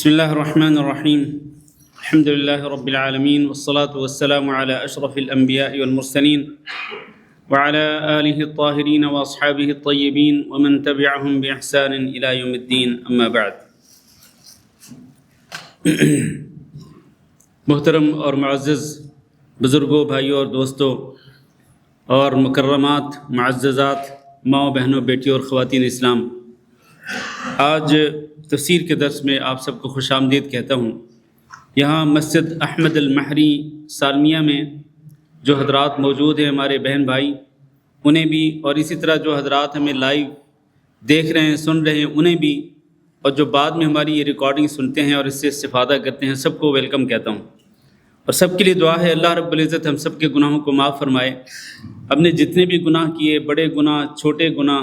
بسم الله الرحمن الرحيم الحمد لله رب العالمين والصلاة والسلام على أشرف الأنبياء والمرسلين وعلى آله الطاهرين وأصحابه الطيبين ومن تبعهم بإحسان إلى يوم الدين أما بعد. محترم اور معزز بزرگوں، بھائیوں اور دوستوں اور مکرمات، معززات، ماؤں، بہنوں، بیٹیوں اور خواتین اسلام، آج تفسیر کے درس میں آپ سب کو خوش آمدید کہتا ہوں. یہاں مسجد احمد المہری سالمیہ میں جو حضرات موجود ہیں، ہمارے بہن بھائی، انہیں بھی، اور اسی طرح جو حضرات ہمیں لائیو دیکھ رہے ہیں، سن رہے ہیں، انہیں بھی، اور جو بعد میں ہماری یہ ریکارڈنگ سنتے ہیں اور اس سے استفادہ کرتے ہیں، سب کو ویلکم کہتا ہوں. اور سب کے لیے دعا ہے اللہ رب العزت ہم سب کے گناہوں کو معاف فرمائے. ہم نے جتنے بھی گناہ کیے، بڑے گناہ، چھوٹے گناہ،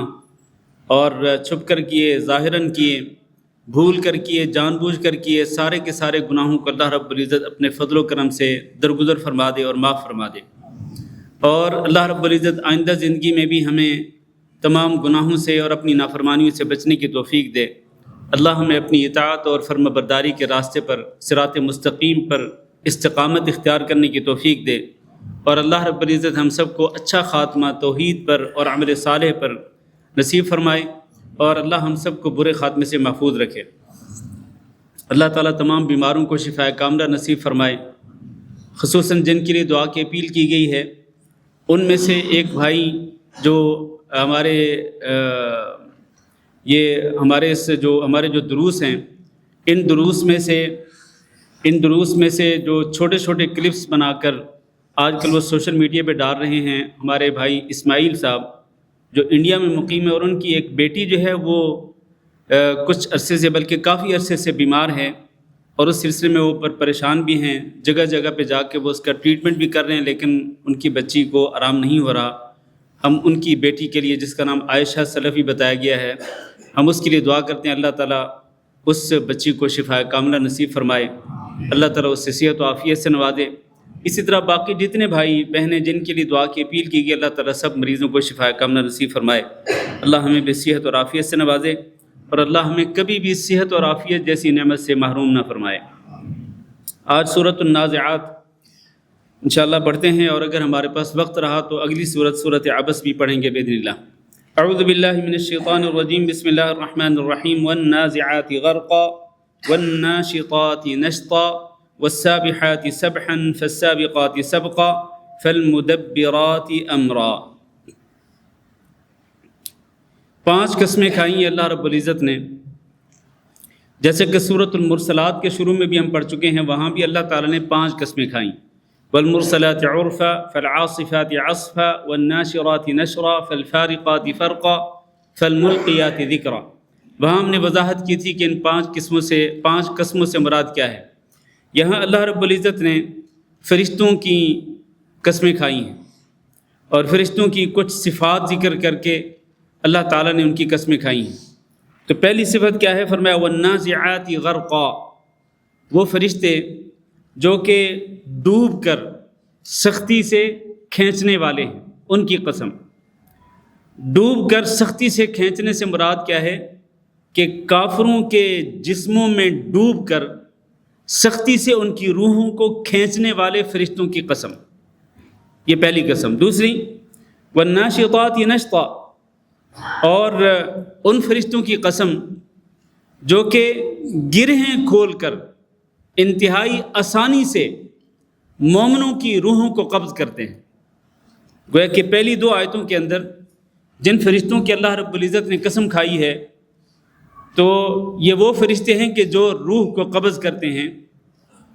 اور چھپ کر کیے، ظاہراً کیے، بھول کر کیے، جان بوجھ کر کیے، سارے کے سارے گناہوں کو اللہ رب العزت اپنے فضل و کرم سے درگزر فرما دے اور معاف فرما دے. اور اللہ رب العزت آئندہ زندگی میں بھی ہمیں تمام گناہوں سے اور اپنی نافرمانیوں سے بچنے کی توفیق دے. اللہ ہمیں اپنی اطاعت اور فرما برداری کے راستے پر، صراط مستقیم پر استقامت اختیار کرنے کی توفیق دے. اور اللہ رب العزت ہم سب کو اچھا خاتمہ توحید پر اور عمل صالح پر نصیب فرمائے، اور اللہ ہم سب کو برے خاتمے سے محفوظ رکھے. اللہ تعالیٰ تمام بیماروں کو شفاء کاملہ نصیب فرمائے. خصوصاً جن کے لیے دعا کی اپیل کی گئی ہے، ان میں سے ایک بھائی جو ہمارے جو دروس ہیں، ان دروس میں سے جو چھوٹے چھوٹے کلپس بنا کر آج کل وہ سوشل میڈیا پہ ڈال رہے ہیں، ہمارے بھائی اسماعیل صاحب جو انڈیا میں مقیم ہے، اور ان کی ایک بیٹی جو ہے وہ کچھ عرصے سے، بلکہ کافی عرصے سے بیمار ہے، اور اس سلسلے میں وہ پریشان بھی ہیں. جگہ جگہ پہ جا کے وہ اس کا ٹریٹمنٹ بھی کر رہے ہیں، لیکن ان کی بچی کو آرام نہیں ہو رہا. ہم ان کی بیٹی کے لیے، جس کا نام عائشہ سلفی بتایا گیا ہے، ہم اس کے لیے دعا کرتے ہیں اللہ تعالیٰ اس بچی کو شفاء کاملہ نصیب فرمائے، اللہ تعالیٰ اس سے صحت و عافیت سے نوازے. اسی طرح باقی جتنے بھائی بہنیں جن کے لیے دعا کی اپیل کی گئی، اللہ تعالیٰ سب مریضوں کو شفاء کاملہ نصیب فرمائے. اللہ ہمیں بھی صحت اور عافیت سے نوازے، اور اللہ ہمیں کبھی بھی صحت اور عافیت جیسی نعمت سے محروم نہ فرمائے. آج سورۃ النازعات انشاءاللہ پڑھتے ہیں، اور اگر ہمارے پاس وقت رہا تو اگلی سورۃ عبس بھی پڑھیں گے باذن اللہ. اعوذ باللہ من الشیطان الرجیم، بسم اللہ الرحمن الرحیم. والنازعات غرقا والناشطات نشطا والسابحات سبحا فالسابقات سبقا فالمدبرات امرا. 5 قسمیں کھائیں ہیں اللہ رب العزت نے. جیسے کہ سورۃ المرسلات کے شروع میں بھی ہم پڑھ چکے ہیں، وہاں بھی اللہ تعالیٰ نے 5 قسمیں کھائیں. والمرسلات عرفا فالعاصفات عصفا والناشرات نشرا فالفارقات فرقا فالملقیات ذکرا. وہاں ہم نے وضاحت کی تھی کہ ان 5 قسموں سے مراد کیا ہے. یہاں اللہ رب العزت نے فرشتوں کی قسمیں کھائی ہیں، اور فرشتوں کی کچھ صفات ذکر کر کے اللہ تعالیٰ نے ان کی قسمیں کھائی ہیں. تو پہلی صفت کیا ہے؟ فرمایا والنازعات غرقا. وہ فرشتے جو کہ ڈوب کر سختی سے کھینچنے والے ہیں، ان کی قسم. ڈوب کر سختی سے کھینچنے سے مراد کیا ہے؟ کہ کافروں کے جسموں میں ڈوب کر سختی سے ان کی روحوں کو کھینچنے والے فرشتوں کی قسم. یہ پہلی قسم. دوسری والناشطات نشطا، اور ان فرشتوں کی قسم جو کہ گرہیں کھول کر انتہائی آسانی سے مومنوں کی روحوں کو قبض کرتے ہیں. گویا کہ پہلی 2 آیتوں کے اندر جن فرشتوں کی اللہ رب العزت نے قسم کھائی ہے، تو یہ وہ فرشتے ہیں کہ جو روح کو قبض کرتے ہیں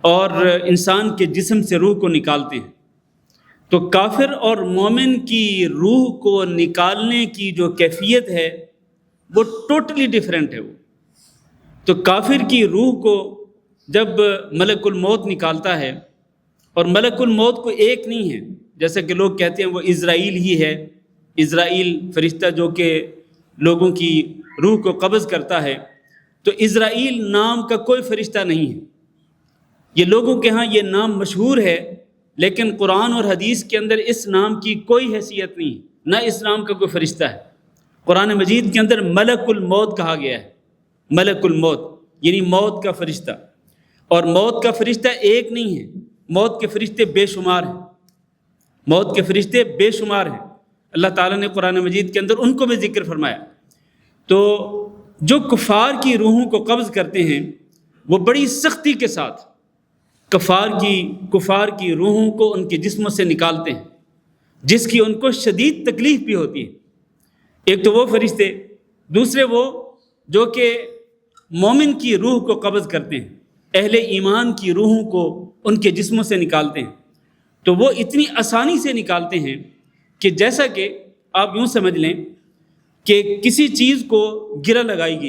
اور انسان کے جسم سے روح کو نکالتے ہیں. تو کافر اور مومن کی روح کو نکالنے کی جو کیفیت ہے وہ ٹوٹلی ڈیفرنٹ ہے. تو کافر کی روح کو جب ملک الموت نکالتا ہے، اور ملک الموت کو ایک نہیں ہے، جیسا کہ لوگ کہتے ہیں وہ اسرائیل ہی ہے، اسرائیل فرشتہ جو کہ لوگوں کی روح کو قبض کرتا ہے، تو اسرائیل نام کا کوئی فرشتہ نہیں ہے. یہ لوگوں کے ہاں یہ نام مشہور ہے، لیکن قرآن اور حدیث کے اندر اس نام کی کوئی حیثیت نہیں، نہ اس نام کا کوئی فرشتہ ہے. قرآن مجید کے اندر ملک الموت کہا گیا ہے، ملک الموت. یعنی موت کا فرشتہ. اور موت کا فرشتہ ایک نہیں ہے، موت کے فرشتے بے شمار ہیں، موت کے فرشتے بے شمار ہیں. اللہ تعالیٰ نے قرآن مجید کے اندر ان کو بھی ذکر فرمایا. تو جو کفار کی روحوں کو قبض کرتے ہیں وہ بڑی سختی کے ساتھ کفار کی روحوں کو ان کے جسموں سے نکالتے ہیں، جس کی ان کو شدید تکلیف بھی ہوتی ہے. ایک تو وہ فرشتے، دوسرے وہ جو کہ مومن کی روح کو قبض کرتے ہیں، اہل ایمان کی روحوں کو ان کے جسموں سے نکالتے ہیں. تو وہ اتنی آسانی سے نکالتے ہیں کہ جیسا کہ آپ یوں سمجھ لیں کہ کسی چیز کو گرہ لگائی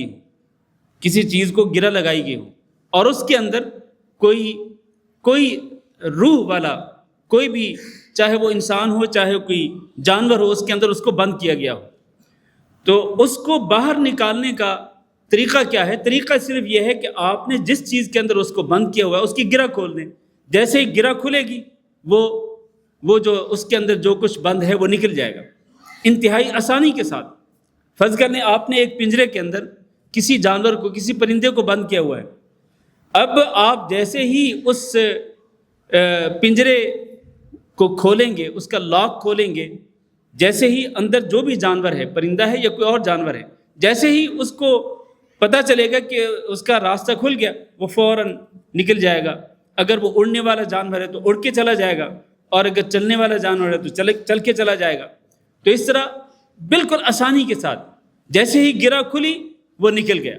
گئی ہو اور اس کے اندر کوئی روح والا، کوئی بھی، چاہے وہ انسان ہو چاہے کوئی جانور ہو، اس کے اندر اس کو بند کیا گیا ہو. تو اس کو باہر نکالنے کا طریقہ کیا ہے؟ طریقہ صرف یہ ہے کہ آپ نے جس چیز کے اندر اس کو بند کیا ہوا ہے اس کی گرہ کھول دیں. جیسے ہی گرہ کھلے گی وہ جو اس کے اندر جو کچھ بند ہے وہ نکل جائے گا انتہائی آسانی کے ساتھ. فرض کر لیں آپ نے ایک پنجرے کے اندر کسی جانور کو، کسی پرندے کو بند کیا ہوا ہے. اب آپ جیسے ہی اس پنجرے کو کھولیں گے، اس کا لاک کھولیں گے، جیسے ہی اندر جو بھی جانور ہے، پرندہ ہے یا کوئی اور جانور ہے، جیسے ہی اس کو پتہ چلے گا کہ اس کا راستہ کھل گیا، وہ فوراً نکل جائے گا. اگر وہ اڑنے والا جانور ہے تو اڑ کے چلا جائے گا، اور اگر چلنے والا جانور ہے تو چل کے چلا جائے گا. تو اس طرح بالکل آسانی کے ساتھ جیسے ہی گرہ کھلی وہ نکل گیا.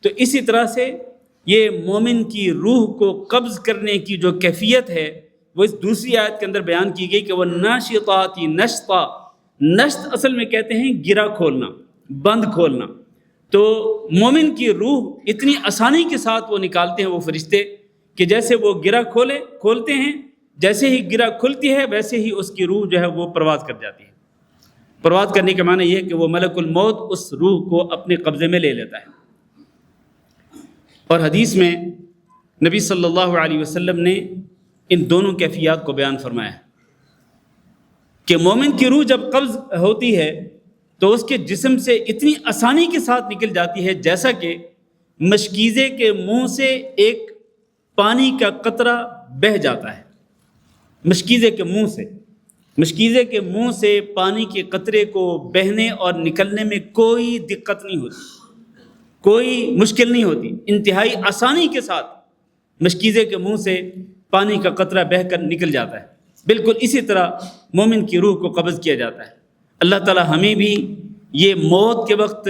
تو اسی طرح سے یہ مومن کی روح کو قبض کرنے کی جو کیفیت ہے وہ اس دوسری آیت کے اندر بیان کی گئی کہ وہ ناشطاتی نشطا. نشط اصل میں کہتے ہیں گرہ کھولنا، بند کھولنا. تو مومن کی روح اتنی آسانی کے ساتھ وہ نکالتے ہیں وہ فرشتے کہ جیسے وہ گرہ کھولتے ہیں، جیسے ہی گرہ کھلتی ہے ویسے ہی اس کی روح جو ہے وہ پرواز کر جاتی ہے. پرواز کرنے کا معنی یہ ہے کہ وہ ملک الموت اس روح کو اپنے قبضے میں لے لیتا ہے. اور حدیث میں نبی صلی اللہ علیہ وسلم نے ان دونوں کیفیات کو بیان فرمایا ہے کہ مومن کی روح جب قبض ہوتی ہے تو اس کے جسم سے اتنی آسانی کے ساتھ نکل جاتی ہے جیسا کہ مشکیزے کے منہ سے ایک پانی کا قطرہ بہہ جاتا ہے. مشکیزے کے منہ سے پانی کے قطرے کو بہنے اور نکلنے میں کوئی دقت نہیں ہوتی، کوئی مشکل نہیں ہوتی. انتہائی آسانی کے ساتھ مشکیزے کے منہ سے پانی کا قطرہ بہہ کر نکل جاتا ہے. بالکل اسی طرح مومن کی روح کو قبض کیا جاتا ہے. اللہ تعالی ہمیں بھی یہ موت کے وقت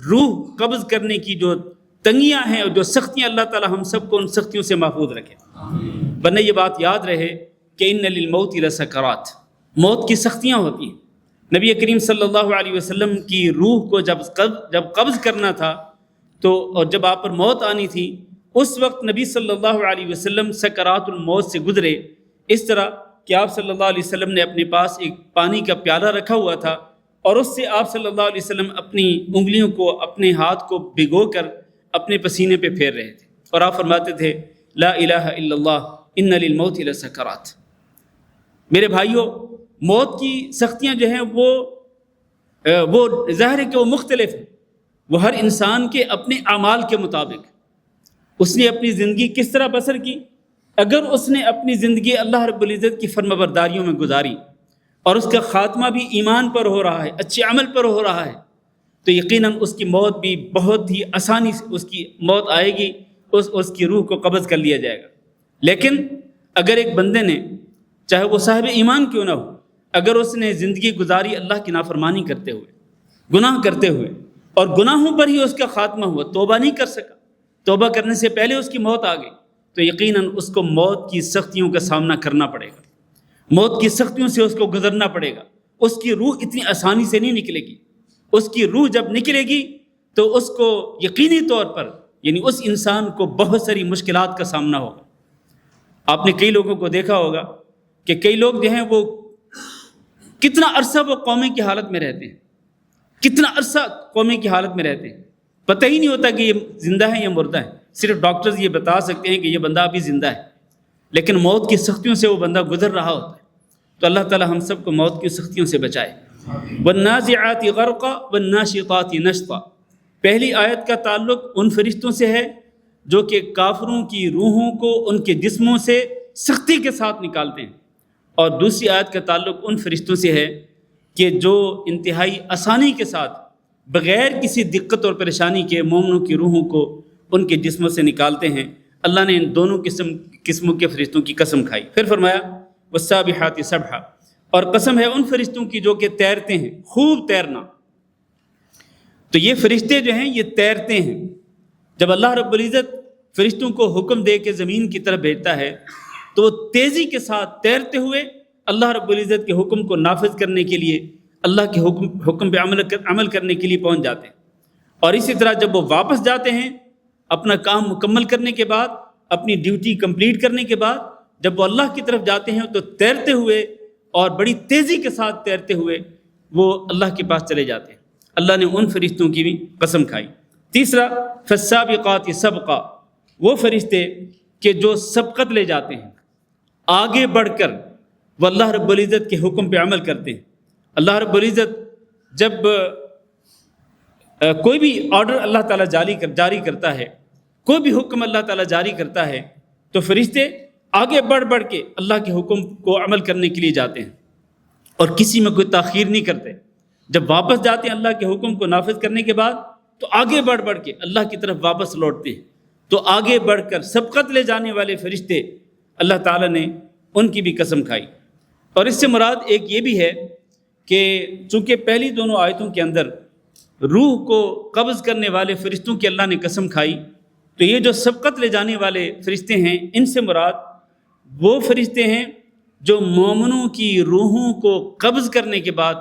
روح قبض کرنے کی جو تنگیاں ہیں اور جو سختیاں، اللہ تعالی ہم سب کو ان سختیوں سے محفوظ رکھے. ورنہ یہ بات یاد رہے کہ ان للموت لسکرات، موت کی سختیاں ہوتی ہیں. نبی کریم صلی اللہ علیہ وسلم کی روح کو جب قبض کرنا تھا تو اور جب آپ پر موت آنی تھی، اس وقت نبی صلی اللہ علیہ وسلم سکرات الموت سے گزرے. اس طرح کہ آپ صلی اللہ علیہ وسلم نے اپنے پاس ایک پانی کا پیالہ رکھا ہوا تھا اور اس سے آپ صلی اللہ علیہ وسلم اپنی انگلیوں کو، اپنے ہاتھ کو بھگو کر اپنے پسینے پہ پھیر رہے تھے اور آپ فرماتے تھے لا الہ الا اللہ ان للموت لسکرات. میرے بھائیوں، موت کی سختیاں جو ہیں وہ ظاہر ہے کہ وہ مختلف ہیں. وہ ہر انسان کے اپنے اعمال کے مطابق اس نے اپنی زندگی کس طرح بسر کی. اگر اس نے اپنی زندگی اللہ رب العزت کی فرمانبرداریوں میں گزاری اور اس کا خاتمہ بھی ایمان پر ہو رہا ہے، اچھے عمل پر ہو رہا ہے، تو یقیناً اس کی موت بھی بہت ہی آسانی سے اس کی موت آئے گی، اس کی روح کو قبض کر لیا جائے گا. لیکن اگر ایک بندے نے، چاہے وہ صاحب ایمان کیوں نہ ہو، اگر اس نے زندگی گزاری اللہ کی نافرمانی کرتے ہوئے، گناہ کرتے ہوئے، اور گناہوں پر ہی اس کا خاتمہ ہوا، توبہ نہیں کر سکا، توبہ کرنے سے پہلے اس کی موت آ گئی، تو یقیناً اس کو موت کی سختیوں کا سامنا کرنا پڑے گا. موت کی سختیوں سے اس کو گزرنا پڑے گا. اس کی روح اتنی آسانی سے نہیں نکلے گی. اس کی روح جب نکلے گی تو اس کو یقینی طور پر، یعنی اس انسان کو بہت ساری مشکلات کا سامنا ہوگا. آپ نے کئی لوگوں کو دیکھا ہوگا کہ کئی لوگ جو ہیں وہ کتنا عرصہ وہ قومی کی حالت میں رہتے ہیں، کتنا عرصہ قومی کی حالت میں رہتے ہیں، پتہ ہی نہیں ہوتا کہ یہ زندہ ہے یا مردہ ہے. صرف ڈاکٹرز یہ بتا سکتے ہیں کہ یہ بندہ ابھی زندہ ہے، لیکن موت کی سختیوں سے وہ بندہ گزر رہا ہوتا ہے. تو اللہ تعالی ہم سب کو موت کی سختیوں سے بچائے. وَالنَّازِعَاتِ غَرْقًا وَالنَّاشِطَاتِ نَشْطًا. پہلی آیت کا تعلق ان فرشتوں سے ہے جو کہ کافروں کی روحوں کو ان کے جسموں سے سختی کے ساتھ نکالتے ہیں، اور دوسری آیت کا تعلق ان فرشتوں سے ہے کہ جو انتہائی آسانی کے ساتھ بغیر کسی دقت اور پریشانی کے مومنوں کی روحوں کو ان کے جسموں سے نکالتے ہیں۔ اللہ نے ان دونوں قسموں کے فرشتوں کی قسم کھائی۔ پھر فرمایا والسابحات سبحا، اور قسم ہے ان فرشتوں کی جو کہ تیرتے ہیں، خوب تیرنا۔ تو یہ فرشتے جو ہیں یہ تیرتے ہیں۔ جب اللہ رب العزت فرشتوں کو حکم دے کے زمین کی طرف بھیجتا ہے تو وہ تیزی کے ساتھ تیرتے ہوئے اللہ رب العزت کے حکم کو نافذ کرنے کے لیے، اللہ کے حکم پہ عمل کرنے کے لیے پہنچ جاتے ہیں۔ اور اسی طرح جب وہ واپس جاتے ہیں اپنا کام مکمل کرنے کے بعد، اپنی ڈیوٹی کمپلیٹ کرنے کے بعد، جب وہ اللہ کی طرف جاتے ہیں تو تیرتے ہوئے اور بڑی تیزی کے ساتھ تیرتے ہوئے وہ اللہ کے پاس چلے جاتے ہیں۔ اللہ نے ان فرشتوں کی بھی قسم کھائی۔ تیسرا فالسابقات سبقا، وہ فرشتے کہ جو سبقت لے جاتے ہیں، آگے بڑھ کر وہ اللہ رب العزت کے حکم پہ عمل کرتے ہیں۔ اللہ رب العزت جب کوئی بھی آرڈر اللہ تعالیٰ جاری کرتا ہے، کوئی بھی حکم اللہ تعالیٰ جاری کرتا ہے تو فرشتے آگے بڑھ بڑھ کے اللہ کے حکم کو عمل کرنے کے لیے جاتے ہیں اور کسی میں کوئی تاخیر نہیں کرتے۔ جب واپس جاتے ہیں اللہ کے حکم کو نافذ کرنے کے بعد تو آگے بڑھ بڑھ کے اللہ کی طرف واپس لوٹتے ہیں۔ تو آگے بڑھ کر سبقت لے جانے والے فرشتے اللہ تعالیٰ نے ان کی بھی قسم کھائی۔ اور اس سے مراد ایک یہ بھی ہے کہ چونکہ پہلی دونوں آیتوں کے اندر روح کو قبض کرنے والے فرشتوں کی اللہ نے قسم کھائی، تو یہ جو سبقت لے جانے والے فرشتے ہیں ان سے مراد وہ فرشتے ہیں جو مومنوں کی روحوں کو قبض کرنے کے بعد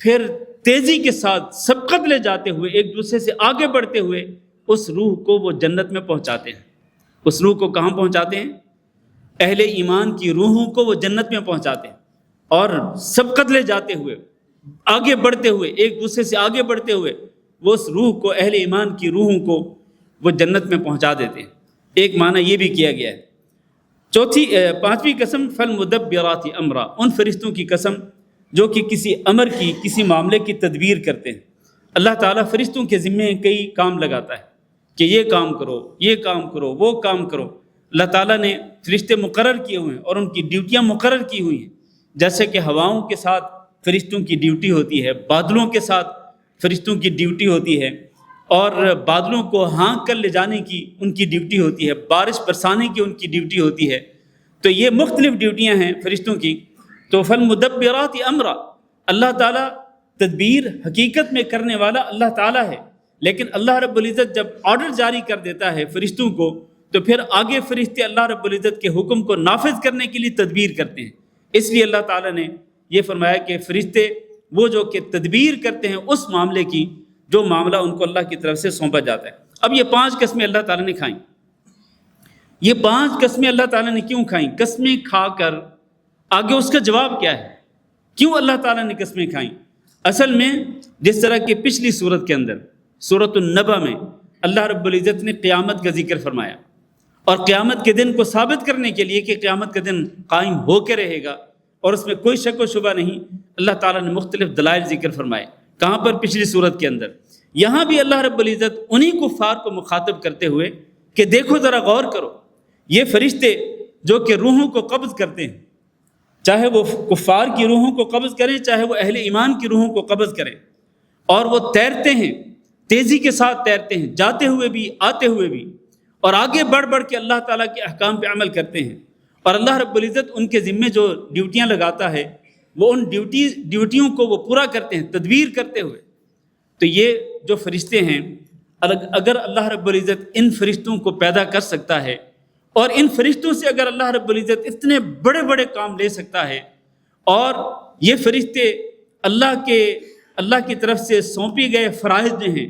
پھر تیزی کے ساتھ سبقت لے جاتے ہوئے ایک دوسرے سے آگے بڑھتے ہوئے اس روح کو وہ جنت میں پہنچاتے ہیں۔ اس روح کو کہاں پہنچاتے ہیں؟ اہل ایمان کی روحوں کو وہ جنت میں پہنچاتے ہیں، اور سبقت لے جاتے ہوئے آگے بڑھتے ہوئے ایک دوسرے سے آگے بڑھتے ہوئے وہ اس روح کو، اہل ایمان کی روحوں کو وہ جنت میں پہنچا دیتے ہیں۔ ایک معنی یہ بھی کیا گیا ہے۔ پانچویں قسم فالمدبرات امرا، ان فرشتوں کی قسم جو کہ کسی امر کی، کسی معاملے کی تدبیر کرتے ہیں۔ اللہ تعالیٰ فرشتوں کے ذمے کئی کام لگاتا ہے کہ یہ کام کرو، یہ کام کرو، وہ کام کرو۔ اللہ تعالیٰ نے فرشتے مقرر کیے ہوئے ہیں اور ان کی ڈیوٹیاں مقرر کی ہوئی ہیں، جیسے کہ ہواؤں کے ساتھ فرشتوں کی ڈیوٹی ہوتی ہے، بادلوں کے ساتھ فرشتوں کی ڈیوٹی ہوتی ہے، اور بادلوں کو ہانک کر لے جانے کی ان کی ڈیوٹی ہوتی ہے، بارش برسانے کی ان کی ڈیوٹی ہوتی ہے۔ تو یہ مختلف ڈیوٹیاں ہیں فرشتوں کی۔ تو فالمدبرات امرا، اللہ تعالیٰ تدبیر حقیقت میں کرنے والا اللہ تعالیٰ ہے، لیکن اللہ رب العزت جب آرڈر جاری کر دیتا ہے فرشتوں کو تو پھر آگے فرشتے اللہ رب العزت کے حکم کو نافذ کرنے کے لیے تدبیر کرتے ہیں۔ اس لیے اللہ تعالیٰ نے یہ فرمایا کہ فرشتے وہ جو کہ تدبیر کرتے ہیں اس معاملے کی جو معاملہ ان کو اللہ کی طرف سے سونپا جاتا ہے۔ اب یہ 5 قسمیں اللہ تعالیٰ نے کھائیں۔ یہ 5 قسمیں اللہ تعالیٰ نے کیوں کھائیں؟ قسمیں کھا کر آگے اس کا جواب کیا ہے؟ کیوں اللہ تعالیٰ نے قسمیں کھائیں؟ اصل میں جس طرح کہ پچھلی سورت کے اندر سورۃ النبأ میں اللہ رب العزت نے قیامت کا ذکر فرمایا، اور قیامت کے دن کو ثابت کرنے کے لیے کہ قیامت کا دن قائم ہو کے رہے گا اور اس میں کوئی شک و شبہ نہیں، اللہ تعالیٰ نے مختلف دلائل ذکر فرمائے۔ کہاں پر؟ پچھلی سورت کے اندر۔ یہاں بھی اللہ رب العزت انہی کفار کو مخاطب کرتے ہوئے کہ دیکھو ذرا غور کرو، یہ فرشتے جو کہ روحوں کو قبض کرتے ہیں، چاہے وہ کفار کی روحوں کو قبض کریں، چاہے وہ اہل ایمان کی روحوں کو قبض کریں، اور وہ تیرتے ہیں، تیزی کے ساتھ تیرتے ہیں، جاتے ہوئے بھی آتے ہوئے بھی، اور آگے بڑھ بڑھ کے اللہ تعالیٰ کے احکام پہ عمل کرتے ہیں۔ اور اللہ رب العزت ان کے ذمے جو ڈیوٹیاں لگاتا ہے وہ ان ڈیوٹیوں کو وہ پورا کرتے ہیں تدبیر کرتے ہوئے۔ تو یہ جو فرشتے ہیں، اگر اللہ رب العزت ان فرشتوں کو پیدا کر سکتا ہے، اور ان فرشتوں سے اگر اللہ رب العزت اتنے بڑے بڑے کام لے سکتا ہے، اور یہ فرشتے اللہ کی طرف سے سونپی گئے فرائض جو ہیں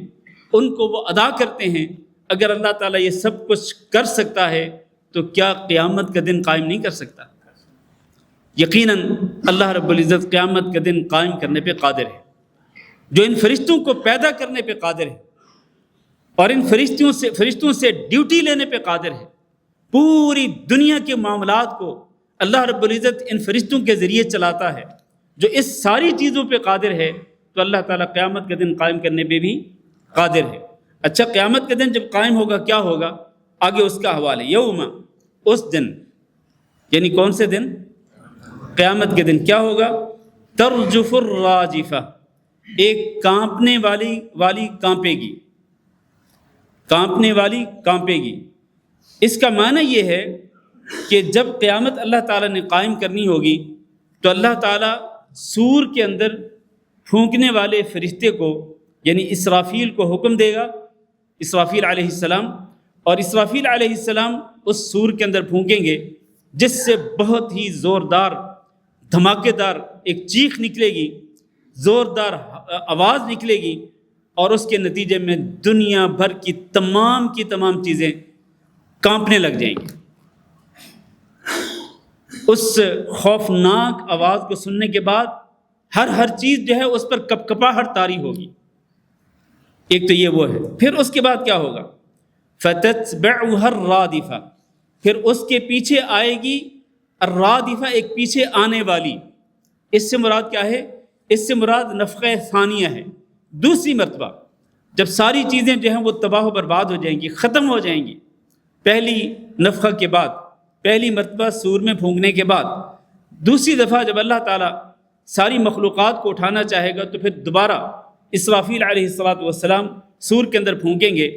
ان کو وہ ادا کرتے ہیں، اگر اللہ تعالیٰ یہ سب کچھ کر سکتا ہے تو کیا قیامت کا دن قائم نہیں کر سکتا؟ یقیناً اللہ رب العزت قیامت کا دن قائم کرنے پہ قادر ہے، جو ان فرشتوں کو پیدا کرنے پہ قادر ہے، اور ان فرشتوں سے ڈیوٹی لینے پہ قادر ہے۔ پوری دنیا کے معاملات کو اللہ رب العزت ان فرشتوں کے ذریعے چلاتا ہے، جو اس ساری چیزوں پہ قادر ہے، تو اللہ تعالیٰ قیامت کا دن قائم کرنے پہ بھی قادر ہے۔ اچھا، قیامت کا دن جب قائم ہوگا کیا ہوگا؟ آگے اس کا حوالہ یوم، اس دن، یعنی کون سے دن؟ قیامت کے دن کیا ہوگا؟ ترجف الراجفہ، ایک کانپنے والی کانپے گی، کانپنے والی کانپے گی۔ اس کا معنی یہ ہے کہ جب قیامت اللہ تعالیٰ نے قائم کرنی ہوگی تو اللہ تعالیٰ سور کے اندر پھونکنے والے فرشتے کو یعنی اسرافیل کو حکم دے گا، اسرافیل علیہ السلام، اور اسرافیل علیہ السلام اس سور کے اندر پھونکیں گے، جس سے بہت ہی زوردار دھماکے دار ایک چیخ نکلے گی، زوردار آواز نکلے گی، اور اس کے نتیجے میں دنیا بھر کی تمام چیزیں کانپنے لگ جائیں گی۔ اس خوفناک آواز کو سننے کے بعد ہر چیز جو ہے اس پر کپکپاہٹ طاری ہوگی۔ ایک تو یہ وہ ہے، پھر اس کے بعد کیا ہوگا؟ فَتَتْبَعُهَا الرَّادِفَةُ، پھر اس کے پیچھے آئے گی الرادفہ، ایک پیچھے آنے والی۔ اس سے مراد کیا ہے؟ اس سے مراد نفخہ ثانیہ ہے، دوسری مرتبہ جب ساری چیزیں جو ہیں وہ تباہ و برباد ہو جائیں گی، ختم ہو جائیں گی۔ پہلی نفخہ کے بعد، پہلی مرتبہ سور میں پھونکنے کے بعد، دوسری دفعہ جب اللہ تعالیٰ ساری مخلوقات کو اٹھانا چاہے گا تو پھر دوبارہ اسرافیل علیہ السلام سور کے اندر پھونکیں گے۔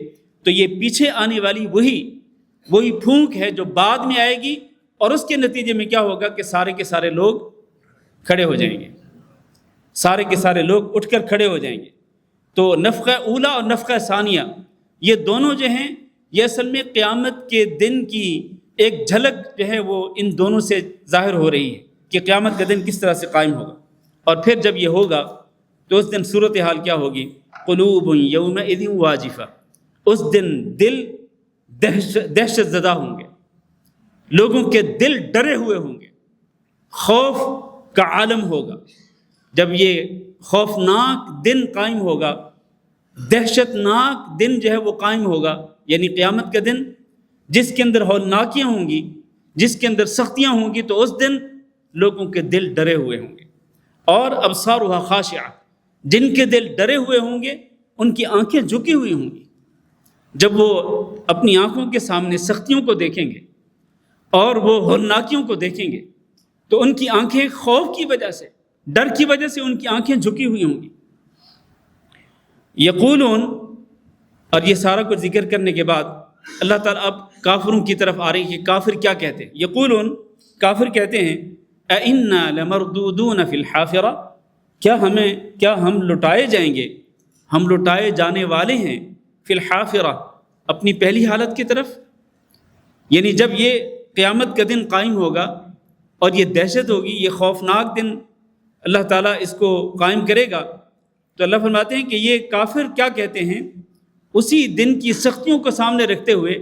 تو یہ پیچھے آنے والی وہی پھونک ہے جو بعد میں آئے گی، اور اس کے نتیجے میں کیا ہوگا کہ سارے کے سارے لوگ کھڑے ہو جائیں گے، سارے کے سارے لوگ اٹھ کر کھڑے ہو جائیں گے۔ تو نفخہ اولا اور نفخہ ثانیہ یہ دونوں جو ہیں یہ اصل میں قیامت کے دن کی ایک جھلک جو ہے وہ ان دونوں سے ظاہر ہو رہی ہے کہ قیامت کا دن کس طرح سے قائم ہوگا۔ اور پھر جب یہ ہوگا تو اس دن صورتحال کیا ہوگی؟ قلوب یومئذ واجفہ، اس دن دل دہشت زدہ ہوں گے، لوگوں کے دل ڈرے ہوئے ہوں گے، خوف کا عالم ہوگا۔ جب یہ خوفناک دن قائم ہوگا، دہشت ناک دن جو ہے وہ قائم ہوگا، یعنی قیامت کا دن جس کے اندر ہولناکیاں ہوں گی، جس کے اندر سختیاں ہوں گی، تو اس دن لوگوں کے دل ڈرے ہوئے ہوں گے۔ اور ابصارها خاشعہ، جن کے دل ڈرے ہوئے ہوں گے ان کی آنکھیں جھکی ہوئی ہوں گی۔ جب وہ اپنی آنکھوں کے سامنے سختیوں کو دیکھیں گے اور وہ ہولناکیوں کو دیکھیں گے تو ان کی آنکھیں خوف کی وجہ سے، ڈر کی وجہ سے ان کی آنکھیں جھکی ہوئی ہوں گی۔ یقولون، اور یہ سارا کچھ ذکر کرنے کے بعد اللہ تعالیٰ اب کافروں کی طرف آ رہی ہے کہ کافر کیا کہتے ہیں۔ یقولون، کافر کہتے ہیں اَإِنَّا لَمَرْدُودُونَ فِي الْحَافِرَةِ، کیا ہم لٹائے جائیں گے، ہم لٹائے جانے والے ہیں فی الحافرہ، اپنی پہلی حالت کی طرف۔ یعنی جب یہ قیامت کا دن قائم ہوگا اور یہ دہشت ہوگی، یہ خوفناک دن اللہ تعالیٰ اس کو قائم کرے گا، تو اللہ فرماتے ہیں کہ یہ کافر کیا کہتے ہیں، اسی دن کی سختیوں کو سامنے رکھتے ہوئے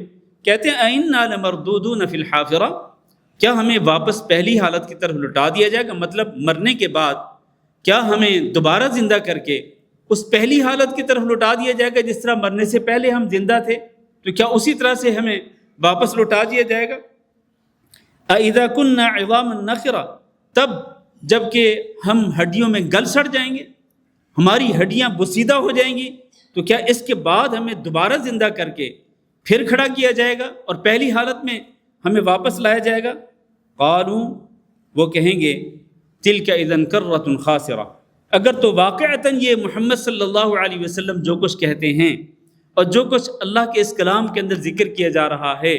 کہتے ہیں اَإِنَّا لَمَرْدُودُونَ فِي الْحَافِرَةِ، کیا ہمیں واپس پہلی حالت کی طرف لٹا دیا جائے گا؟ مطلب مرنے کے بعد کیا ہمیں دوبارہ زندہ کر کے اس پہلی حالت کی طرف لٹا دیا جائے گا؟ جس طرح مرنے سے پہلے ہم زندہ تھے تو کیا اسی طرح سے ہمیں واپس لٹا دیا جائے گا؟ اَإِذَا كُنَّا عِظَامًا نَخِرَةً، تب جب کہ ہم ہڈیوں میں گل سڑ جائیں گے، ہماری ہڈیاں بسیدہ ہو جائیں گی، تو کیا اس کے بعد ہمیں دوبارہ زندہ کر کے پھر کھڑا کیا جائے گا اور پہلی حالت میں ہمیں واپس لایا جائے گا؟ قالوا، وہ کہیں گے تلک اذن کرۃ خاسرہ، اگر تو واقعتاً یہ محمد صلی اللہ علیہ وسلم جو کچھ کہتے ہیں اور جو کچھ اللہ کے اس کلام کے اندر ذکر کیا جا رہا ہے،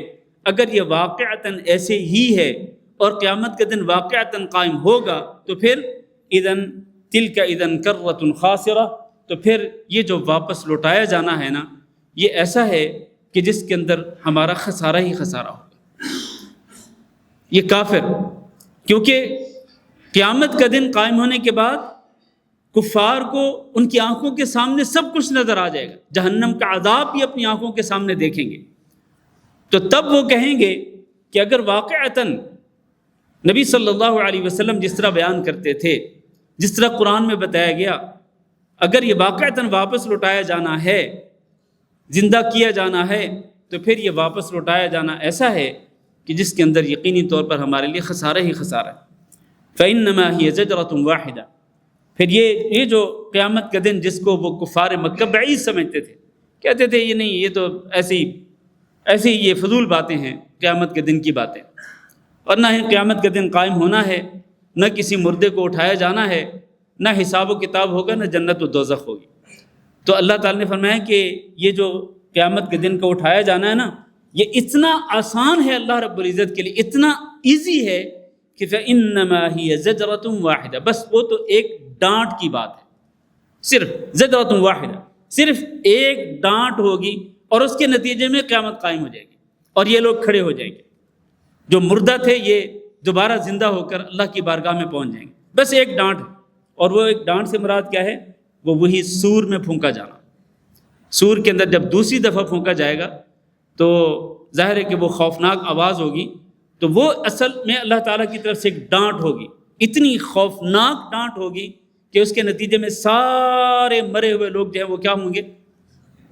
اگر یہ واقعتاً ایسے ہی ہے اور قیامت کا دن واقعتاً قائم ہوگا، تو پھر اذن تلک اذن کرۃ خاسرہ، تو پھر یہ جو واپس لوٹایا جانا ہے نا، یہ ایسا ہے کہ جس کے اندر ہمارا خسارہ ہی خسارہ ہوگا۔ یہ کافر، کیونکہ قیامت کا دن قائم ہونے کے بعد کفار کو ان کی آنکھوں کے سامنے سب کچھ نظر آ جائے گا، جہنم کا عذاب بھی اپنی آنکھوں کے سامنے دیکھیں گے، تو تب وہ کہیں گے کہ اگر واقعتاً نبی صلی اللہ علیہ وسلم جس طرح بیان کرتے تھے، جس طرح قرآن میں بتایا گیا، اگر یہ واقعتاً واپس لوٹایا جانا ہے، زندہ کیا جانا ہے، تو پھر یہ واپس لوٹایا جانا ایسا ہے کہ جس کے اندر یقینی طور پر ہمارے لیے خسارہ ہی خسارہ ہے۔ فَإِنَّمَا هِيَ زَجْرَةٌ وَاحِدَةٌ، پھر یہ جو قیامت کا دن جس کو وہ کفار مکہ بعید سمجھتے تھے، کہتے تھے یہ نہیں، یہ تو ایسی ایسے ہی یہ فضول باتیں ہیں قیامت کے دن کی باتیں، اور نہ ہی قیامت کے دن قائم ہونا ہے، نہ کسی مردے کو اٹھایا جانا ہے، نہ حساب و کتاب ہوگا، نہ جنت و دوزخ ہوگی۔ تو اللہ تعالیٰ نے فرمایا کہ یہ جو قیامت کے دن کا اٹھایا جانا ہے نا، یہ اتنا آسان ہے اللہ رب العزت کے لیے، اتنا ایزی ہے کہ فَإِنَّمَا هِيَ زَجْرَةٌ وَاحِدَةٌ، بس وہ تو ایک ڈانٹ کی بات ہے، صرف زجرۃ واحدہ، صرف ایک ڈانٹ ہوگی اور اس کے نتیجے میں قیامت قائم ہو جائے گی اور یہ لوگ کھڑے ہو جائیں گے، جو مردہ تھے یہ دوبارہ زندہ ہو کر اللہ کی بارگاہ میں پہنچ جائیں گے، بس ایک ڈانٹ ہے۔ اور وہ ایک ڈانٹ سے مراد کیا ہے؟ وہ وہی سور میں پھونکا جانا۔ سور کے اندر جب دوسری دفعہ پھونکا جائے گا تو ظاہر ہے کہ وہ خوفناک آواز ہوگی، تو وہ اصل میں اللہ تعالیٰ کی طرف سے ایک ڈانٹ ہوگی، اتنی خوفناک ڈانٹ ہوگی کہ اس کے نتیجے میں سارے مرے ہوئے لوگ جو ہیں وہ کیا ہوں گے؟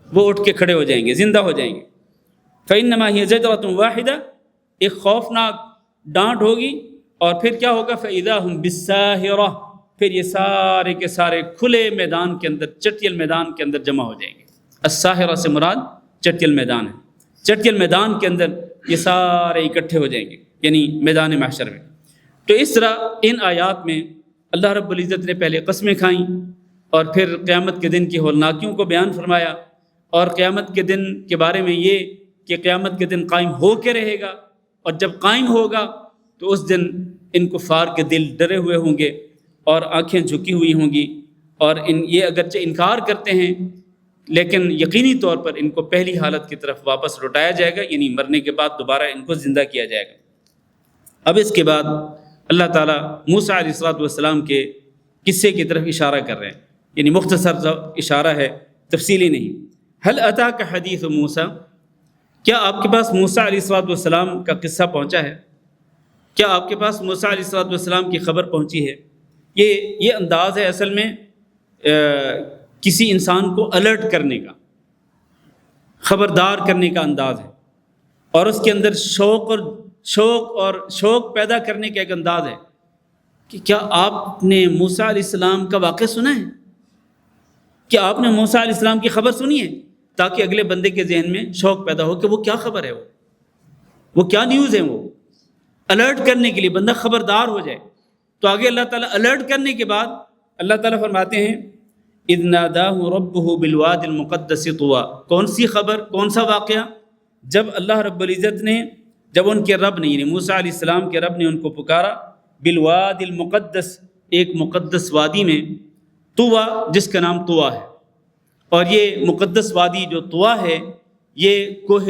وہ اٹھ کے کھڑے ہو جائیں گے، زندہ ہو جائیں گے۔ فَإِنَّمَا هِيَ زَجْرَةٌ وَاحِدَةٌ، ایک خوفناک ڈانٹ ہوگی، اور پھر کیا ہوگا؟ فَإِذَا هُمْ بِالسَّاهِرَةِ، پھر یہ سارے کے سارے کھلے میدان کے اندر، چٹیل میدان کے اندر جمع ہو جائیں گے۔ الساہرہ سے مراد چٹیل میدان ہے، چٹیل میدان کے اندر یہ سارے اکٹھے ہو جائیں گے، یعنی میدان محشر میں۔ تو اس طرح ان آیات میں اللہ رب العزت نے پہلے قسمیں کھائیں اور پھر قیامت کے دن کی ہولناکیوں کو بیان فرمایا، اور قیامت کے دن کے بارے میں یہ کہ قیامت کے دن قائم ہو کے رہے گا، اور جب قائم ہوگا تو اس دن ان کفار کے دل ڈرے ہوئے ہوں گے اور آنکھیں جھکی ہوئی ہوں گی، اور یہ اگرچہ انکار کرتے ہیں لیکن یقینی طور پر ان کو پہلی حالت کی طرف واپس لوٹایا جائے گا، یعنی مرنے کے بعد دوبارہ ان کو زندہ کیا جائے گا۔ اب اس کے بعد اللہ تعالیٰ موسیٰ علیہ السلام کے قصے کی طرف اشارہ کر رہے ہیں، یعنی مختصر اشارہ ہے، تفصیلی نہیں۔ هل اتاک حدیث موسیٰ، کیا آپ کے پاس موسیٰ علیہ السلام کا قصہ پہنچا ہے؟ کیا آپ کے پاس موسیٰ علیہ السلام کی خبر پہنچی ہے؟ یہ انداز ہے اصل میں کسی انسان کو الرٹ کرنے کا، خبردار کرنے کا انداز ہے، اور اس کے اندر شوق پیدا کرنے کا ایک انداز ہے کہ کیا آپ نے موسیٰ علیہ السلام کا واقعہ سنا ہے؟ کیا آپ نے موسیٰ علیہ السلام کی خبر سنی ہے؟ تاکہ اگلے بندے کے ذہن میں شوق پیدا ہو کہ وہ کیا خبر ہے، وہ کیا نیوز ہے، وہ الرٹ کرنے کے لیے بندہ خبردار ہو جائے۔ تو آگے اللہ تعالیٰ الرٹ کرنے کے بعد اللہ تعالیٰ فرماتے ہیں اذ ناداہ ربہ بالواد المقدس طویٰ، کون سی خبر، کون سا واقعہ؟ جب اللہ رب العزت نے، جب ان کے رب نے یعنی موسیٰ علیہ السلام کے رب نے ان کو پکارا بالواد المقدس، ایک مقدس وادی میں، طویٰ جس کا نام طویٰ ہے، اور یہ مقدس وادی جو طویٰ ہے یہ کوہ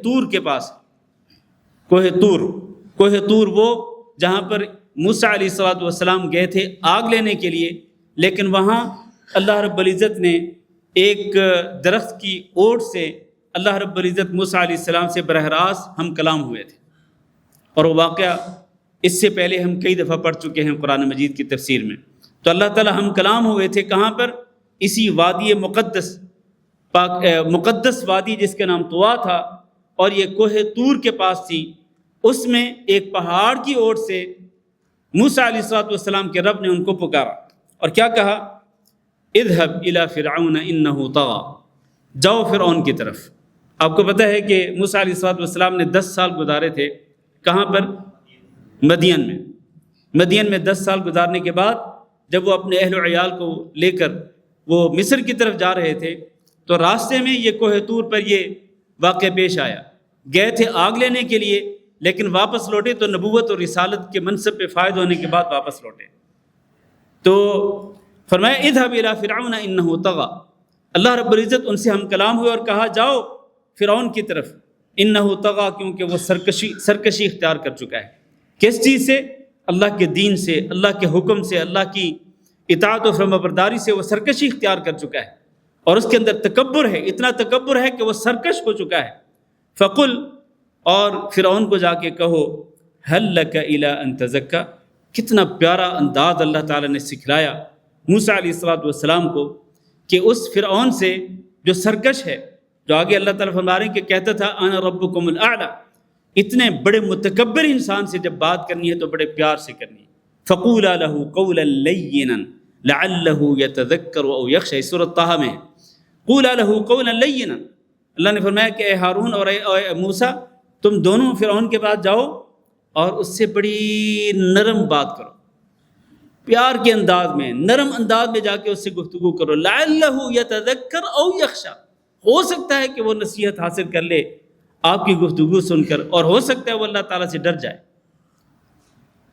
طور کے پاس، کوہ طور وہ جہاں پر موسیٰ علیہ السلام گئے تھے آگ لینے کے لیے، لیکن وہاں اللہ رب العزت نے ایک درخت کی اوٹ سے اللہ رب العزت موسیٰ علیہ السلام سے براہ راست ہم کلام ہوئے تھے، اور وہ واقعہ اس سے پہلے ہم کئی دفعہ پڑھ چکے ہیں قرآن مجید کی تفسیر میں۔ تو اللہ تعالیٰ ہم کلام ہوئے تھے کہاں پر؟ اسی وادی مقدس وادی جس کا نام طویٰ تھا، اور یہ کوہ طور کے پاس تھی، اس میں ایک پہاڑ کی اوٹ سے موسیٰ علیہ السلام کے رب نے ان کو پکارا، اور کیا کہا؟ اذهب الى فرعون انه طغى، جاؤ فرعون کی طرف۔ آپ کو پتہ ہے کہ موسیٰ علیہ السلام نے 10 سال گزارے تھے کہاں پر؟ مدین میں 10 سال گزارنے کے بعد جب وہ اپنے اہل و عیال کو لے کر وہ مصر کی طرف جا رہے تھے تو راستے میں یہ کوہ طور پر یہ واقعہ پیش آیا۔ گئے تھے آگ لینے کے لیے لیکن واپس لوٹے تو نبوت اور رسالت کے منصب پہ فائد ہونے کے بعد واپس لوٹے۔ تو فرمایا اذهب الى فرعون انه طغى، اللہ رب العزت ان سے ہم کلام ہوئے اور کہا جاؤ فرعون کی طرف، انه طغى، کیونکہ وہ سرکشی اختیار کر چکا ہے۔ کس چیز سے؟ اللہ کے دین سے، اللہ کے حکم سے، اللہ کی اطاعت و فرمانبرداری سے وہ سرکشی اختیار کر چکا ہے، اور اس کے اندر تکبر ہے، اتنا تکبر ہے کہ وہ سرکش ہو چکا ہے۔ فقل، اور فرعون کو جا کے کہو، هل لك الى ان تزكى، کتنا پیارا انداز اللہ تعالیٰ نے سکھلایا موسیٰ علیہ السلام کو کہ اس فرعون سے جو سرکش ہے، جو آگے اللہ تعالیٰ فرما رہے ہیں کہ کہتا تھا انا ربکم الاعلی، اتنے بڑے متکبر انسان سے جب بات کرنی ہے تو بڑے پیار سے کرنی ہے۔ فقولا له قولا لینا لعله يتذكر او يخشى، سورۃ طٰہٰ میں قولا له قولا لینا، اللہ نے فرمایا کہ اے ہارون اور اے موسیٰ، تم دونوں فرعون کے پاس جاؤ اور اس سے بڑی نرم بات کرو، پیار کے انداز میں، نرم انداز میں جا کے اس سے گفتگو کرو، لعلہ یتذکر او یخشی، ہو سکتا ہے کہ وہ نصیحت حاصل کر لے آپ کی گفتگو سن کر، اور ہو سکتا ہے وہ اللہ تعالیٰ سے ڈر جائے۔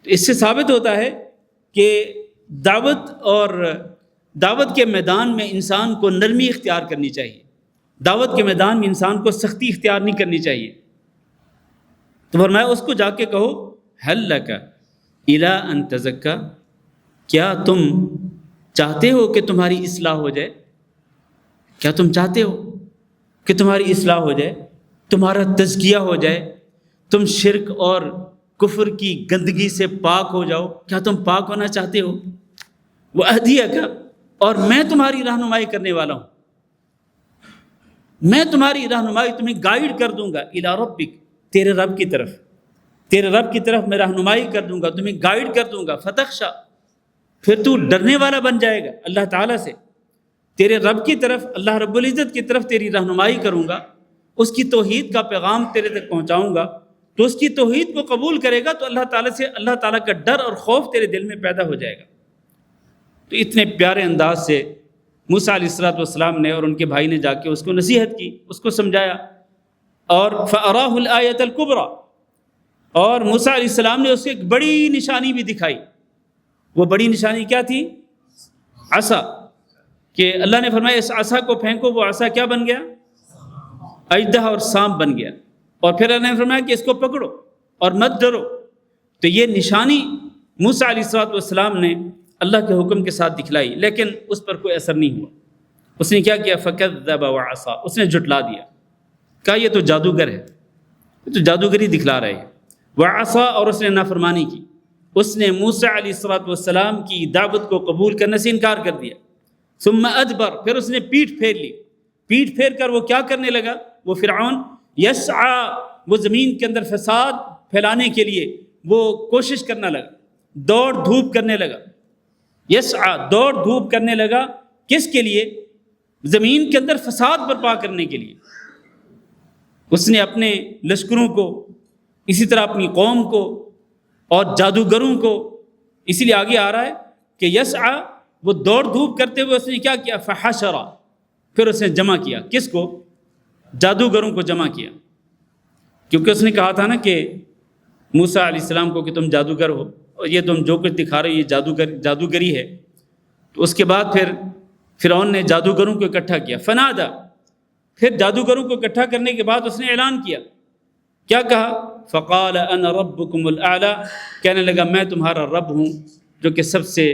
تو اس سے ثابت ہوتا ہے کہ دعوت کے میدان میں انسان کو نرمی اختیار کرنی چاہیے، دعوت کے میدان میں انسان کو سختی اختیار نہیں کرنی چاہیے۔ تو فرمایا اس کو جا کے کہو حل لک الی ان تزکی، کیا تم چاہتے ہو کہ تمہاری اصلاح ہو جائے؟ کیا تم چاہتے ہو کہ تمہاری اصلاح ہو جائے، تمہارا تزکیہ ہو جائے، تم شرک اور کفر کی گندگی سے پاک ہو جاؤ؟ کیا تم پاک ہونا چاہتے ہو؟ وَأَهْدِيَكَ، اور میں تمہاری رہنمائی کرنے والا ہوں، میں تمہاری رہنمائی تمہیں گائیڈ کر دوں گا، الی ربک، تیرے رب کی طرف، تیرے رب کی طرف میں رہنمائی کر دوں گا، تمہیں گائیڈ کر دوں گا، فتخشی، پھر تو ڈرنے والا بن جائے گا اللہ تعالیٰ سے، تیرے رب کی طرف، اللہ رب العزت کی طرف تیری رہنمائی کروں گا، اس کی توحید کا پیغام تیرے تک پہنچاؤں گا، تو اس کی توحید کو قبول کرے گا تو اللہ تعالیٰ کا ڈر اور خوف تیرے دل میں پیدا ہو جائے گا۔ تو اتنے پیارے انداز سے موسیٰ علیہ السلام نے اور ان کے بھائی نے جا کے اس کو نصیحت کی، اس کو سمجھایا، اور فَأَرَاهُ الْآيَةَ الْكُبْرَى، اور موسیٰ علیہ السلام نے اسے ایک بڑی نشانی بھی دکھائی۔ وہ بڑی نشانی کیا تھی؟ عصا، کہ اللہ نے فرمایا اس عصا کو پھینکو، وہ عصا کیا بن گیا؟ اژدہا اور سانپ بن گیا، اور پھر اللہ نے فرمایا کہ اس کو پکڑو اور مت ڈرو۔ تو یہ نشانی موسیٰ علیہ السلام نے اللہ کے حکم کے ساتھ دکھلائی، لیکن اس پر کوئی اثر نہیں ہوا۔ اس نے کیا کیا؟ فَكَذَّبَ وَعَصَىٰ، اس نے جھٹلا دیا، کہا یہ تو جادوگر ہے، یہ تو جادوگری دکھلا رہے ہیں۔ وَعَصَىٰ، اور اس نے نافرمانی کی، اس نے موسیٰ علیہ السلام کی دعوت کو قبول کرنے سے انکار کر دیا۔ ثم ادبر، پھر اس نے پیٹھ پھیر لی، پیٹھ پھیر کر وہ کیا کرنے لگا؟ وہ فرعون یسعیٰ، وہ زمین کے اندر فساد پھیلانے کے لیے وہ کوشش کرنے لگا، دوڑ دھوپ کرنے لگا، یسعیٰ، دوڑ دھوپ کرنے لگا، کس کے لیے؟ زمین کے اندر فساد برپا کرنے کے لیے۔ اس نے اپنے لشکروں کو، اسی طرح اپنی قوم کو اور جادوگروں کو، اسی لیے آگے آ رہا ہے کہ یسعیٰ، وہ دوڑ دھوپ کرتے ہوئے اس نے کیا کیا؟ فحشر، پھر اس نے جمع کیا، کس کو؟ جادوگروں کو جمع کیا، کیونکہ اس نے کہا تھا نا کہ موسیٰ علیہ السلام کو کہ تم جادوگر ہو اور یہ تم جو کچھ دکھا رہے ہو یہ جادوگری ہے۔ تو اس کے بعد پھر فرعون نے جادوگروں کو اکٹھا کیا، فنادا، پھر جادوگروں کو اکٹھا کرنے کے بعد اس نے اعلان کیا، کیا کہا؟ فقال انا ربکم الاعلی، کہنے لگا میں تمہارا رب ہوں جو کہ سب سے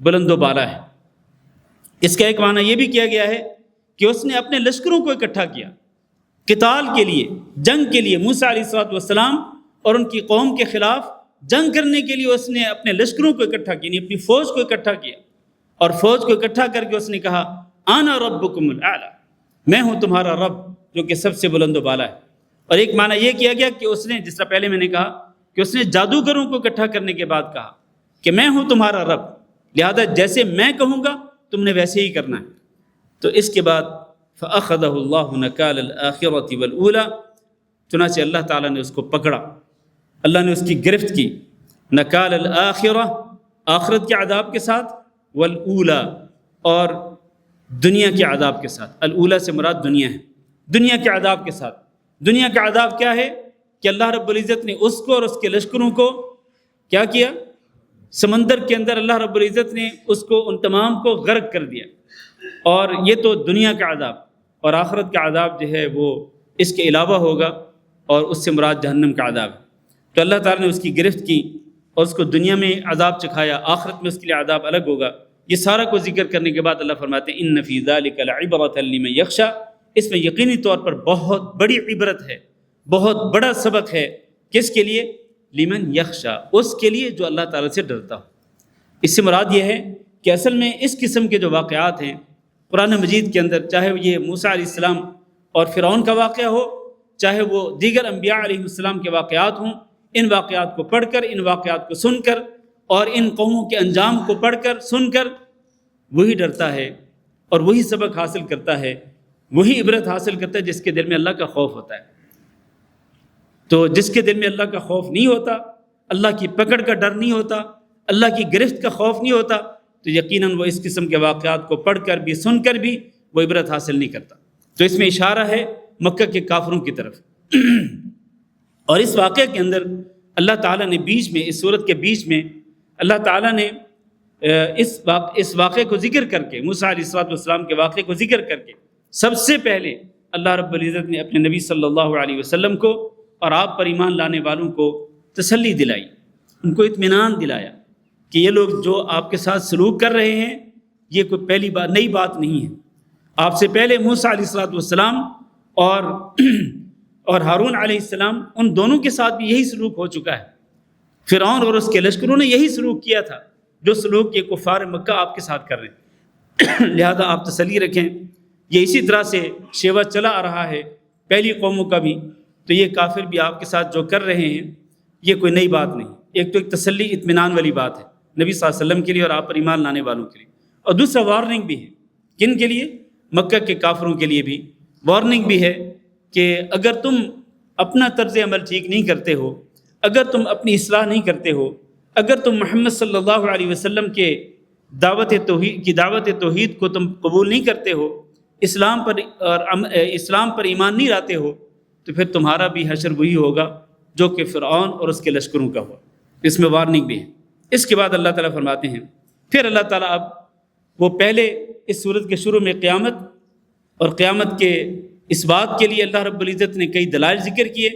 بلند و بالا ہے۔ اس کا ایک معنی یہ بھی کیا گیا ہے کہ اس نے اپنے لشکروں کو اکٹھا کیا قتال کے لیے، جنگ کے لیے، موسیٰ علیہ السلام اور ان کی قوم کے خلاف جنگ کرنے کے لیے اس نے اپنے لشکروں کو اکٹھا کیا، یعنی اپنی فوج کو اکٹھا کیا، اور فوج کو اکٹھا کر کے اس نے کہا انا ربکم الاعلی، میں ہوں تمہارا رب جو کہ سب سے بلند و بالا ہے۔ اور ایک معنی یہ کیا گیا کہ اس نے، جس طرح پہلے میں نے کہا کہ اس نے جادوگروں کو اکٹھا کرنے کے بعد کہا کہ میں ہوں تمہارا رب، لہذا جیسے میں کہوں گا تم نے ویسے ہی کرنا ہے۔ تو اس کے بعد فَأَخَذَهُ اللَّهُ نَكَالَ الْآخِرَةِ وَالْأُولَى، چنانچہ اللہ تعالیٰ نے اس کو پکڑا، اللہ نے اس کی گرفت کی، نکال الآخرہ، آخرت کے عذاب کے ساتھ، والأولی، اور دنیا کے عذاب کے ساتھ۔ الاولی سے مراد دنیا ہے، دنیا کے عذاب کے ساتھ۔ دنیا کا عذاب کیا ہے؟ کہ اللہ رب العزت نے اس کو اور اس کے لشکروں کو کیا کیا؟ سمندر کے اندر اللہ رب العزت نے اس کو، ان تمام کو غرق کر دیا۔ اور یہ تو دنیا کا عذاب، اور آخرت کا عذاب جو ہے وہ اس کے علاوہ ہوگا، اور اس سے مراد جہنم کا عذاب ہے۔ تو اللہ تعالیٰ نے اس کی گرفت کی اور اس کو دنیا میں عذاب چکھایا، آخرت میں اس کے لیے عذاب الگ ہوگا۔ یہ سارا کو ذکر کرنے کے بعد اللہ فرماتے ہیں ان فی ذلک لعبرۃ لمن یخشی، اس میں یقینی طور پر بہت بڑی عبرت ہے، بہت بڑا سبق ہے، کس کے لیے؟ لمن یخشی، اس کے لیے جو اللہ تعالیٰ سے ڈرتا ہو۔ اس سے مراد یہ ہے کہ اصل میں اس قسم کے جو واقعات ہیں قرآن مجید کے اندر، چاہے یہ موسیٰ علیہ السلام اور فرعون کا واقعہ ہو، چاہے وہ دیگر انبیاء علیہ السلام کے واقعات ہوں، ان واقعات کو پڑھ کر، ان واقعات کو سن کر، اور ان قوموں کے انجام کو پڑھ کر، سن کر، وہی ڈرتا ہے اور وہی سبق حاصل کرتا ہے وہی عبرت حاصل کرتا ہے جس کے دل میں اللہ کا خوف ہوتا ہے۔ تو جس کے دل میں اللہ کا خوف نہیں ہوتا، اللہ کی پکڑ کا ڈر نہیں ہوتا، اللہ کی گرفت کا خوف نہیں ہوتا، تو یقیناً وہ اس قسم کے واقعات کو پڑھ کر بھی سن کر بھی وہ عبرت حاصل نہیں کرتا۔ تو اس میں اشارہ ہے مکہ کے کافروں کی طرف۔ اور اس واقعے کے اندر اللہ تعالیٰ نے بیچ میں، اس صورت کے بیچ میں اللہ تعالیٰ نے اس واقعے کو ذکر کر کے، موسیٰ علیہ السلام کے واقعے کو ذکر کر کے، سب سے پہلے اللہ رب العزت نے اپنے نبی صلی اللہ علیہ وسلم کو اور آپ پر ایمان لانے والوں کو تسلی دلائی، ان کو اطمینان دلایا کہ یہ لوگ جو آپ کے ساتھ سلوک کر رہے ہیں یہ کوئی پہلی بات، نئی بات نہیں ہے۔ آپ سے پہلے موسیٰ علیہ السلام اور ہارون علیہ السلام، ان دونوں کے ساتھ بھی یہی سلوک ہو چکا ہے۔ فرعون اور اس کے لشکروں نے یہی سلوک کیا تھا جو سلوک یہ کفار مکہ آپ کے ساتھ کر رہے ہیں۔ لہذا آپ تسلی رکھیں، یہ اسی طرح سے شیوا چلا آ رہا ہے پہلی قوموں کا بھی، تو یہ کافر بھی آپ کے ساتھ جو کر رہے ہیں یہ کوئی نئی بات نہیں۔ ایک تو ایک تسلی اطمینان والی بات ہے نبی صلی اللہ علیہ وسلم کے لیے اور آپ پر ایمان لانے والوں کے لیے، اور دوسرا وارننگ بھی ہے۔ کن کے لیے؟ مکہ کے کافروں کے لیے بھی وارننگ بھی ہے کہ اگر تم اپنا طرز عمل ٹھیک نہیں کرتے ہو، اگر تم اپنی اصلاح نہیں کرتے ہو، اگر تم محمد صلی اللہ علیہ وسلم کے دعوت توحید کو تم قبول نہیں کرتے ہو، اسلام پر ایمان نہیں لاتے ہو، تو پھر تمہارا بھی حشر وہی ہوگا جو کہ فرعون اور اس کے لشکروں کا ہوا۔ اس میں وارننگ بھی ہے۔ اس کے بعد اللہ تعالیٰ فرماتے ہیں، پھر اللہ تعالیٰ اب وہ پہلے اس سورت کے شروع میں قیامت اور قیامت کے اس بات کے لیے اللہ رب العزت نے کئی دلائل ذکر کیے،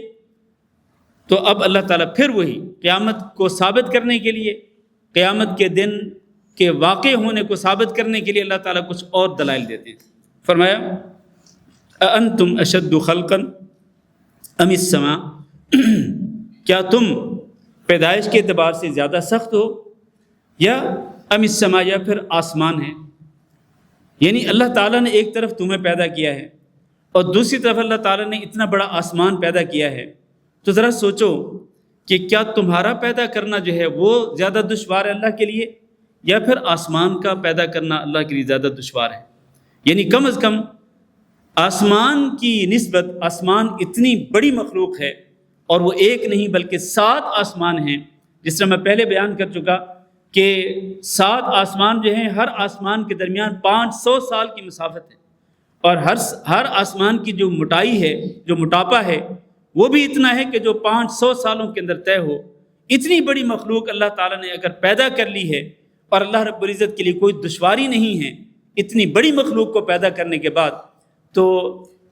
تو اب اللہ تعالیٰ پھر وہی قیامت کو ثابت کرنے کے لیے، قیامت کے دن کے واقع ہونے کو ثابت کرنے کے لیے اللہ تعالیٰ کچھ اور دلائل دیتے ہیں۔ فرمایا اَأَنْتُمْ أَشَدُّ خَلْقًا أَمِ السَّمَاءُ، کیا تم پیدائش کے اعتبار سے زیادہ سخت ہو، یا أَمِ السَّمَاء، یا پھر آسمان ہے؟ یعنی اللہ تعالیٰ نے ایک طرف تمہیں پیدا کیا ہے اور دوسری طرف اللہ تعالیٰ نے اتنا بڑا آسمان پیدا کیا ہے، تو ذرا سوچو کہ کیا تمہارا پیدا کرنا جو ہے وہ زیادہ دشوار ہے اللہ کے لیے، یا پھر آسمان کا پیدا کرنا اللہ کے لیے زیادہ دشوار ہے؟ یعنی کم از کم آسمان کی نسبت، آسمان اتنی بڑی مخلوق ہے، اور وہ ایک نہیں بلکہ 7 آسمان ہیں، جس طرح میں پہلے بیان کر چکا کہ 7 آسمان جو ہیں، ہر آسمان کے درمیان 500 سال کی مسافت ہے، اور ہر آسمان کی جو موٹائی ہے، جو موٹاپا ہے، وہ بھی اتنا ہے کہ جو 500 سالوں کے اندر طے ہو۔ اتنی بڑی مخلوق اللہ تعالیٰ نے اگر پیدا کر لی ہے، اور اللہ رب العزت کے لیے کوئی دشواری نہیں ہے اتنی بڑی مخلوق کو پیدا کرنے کے بعد، تو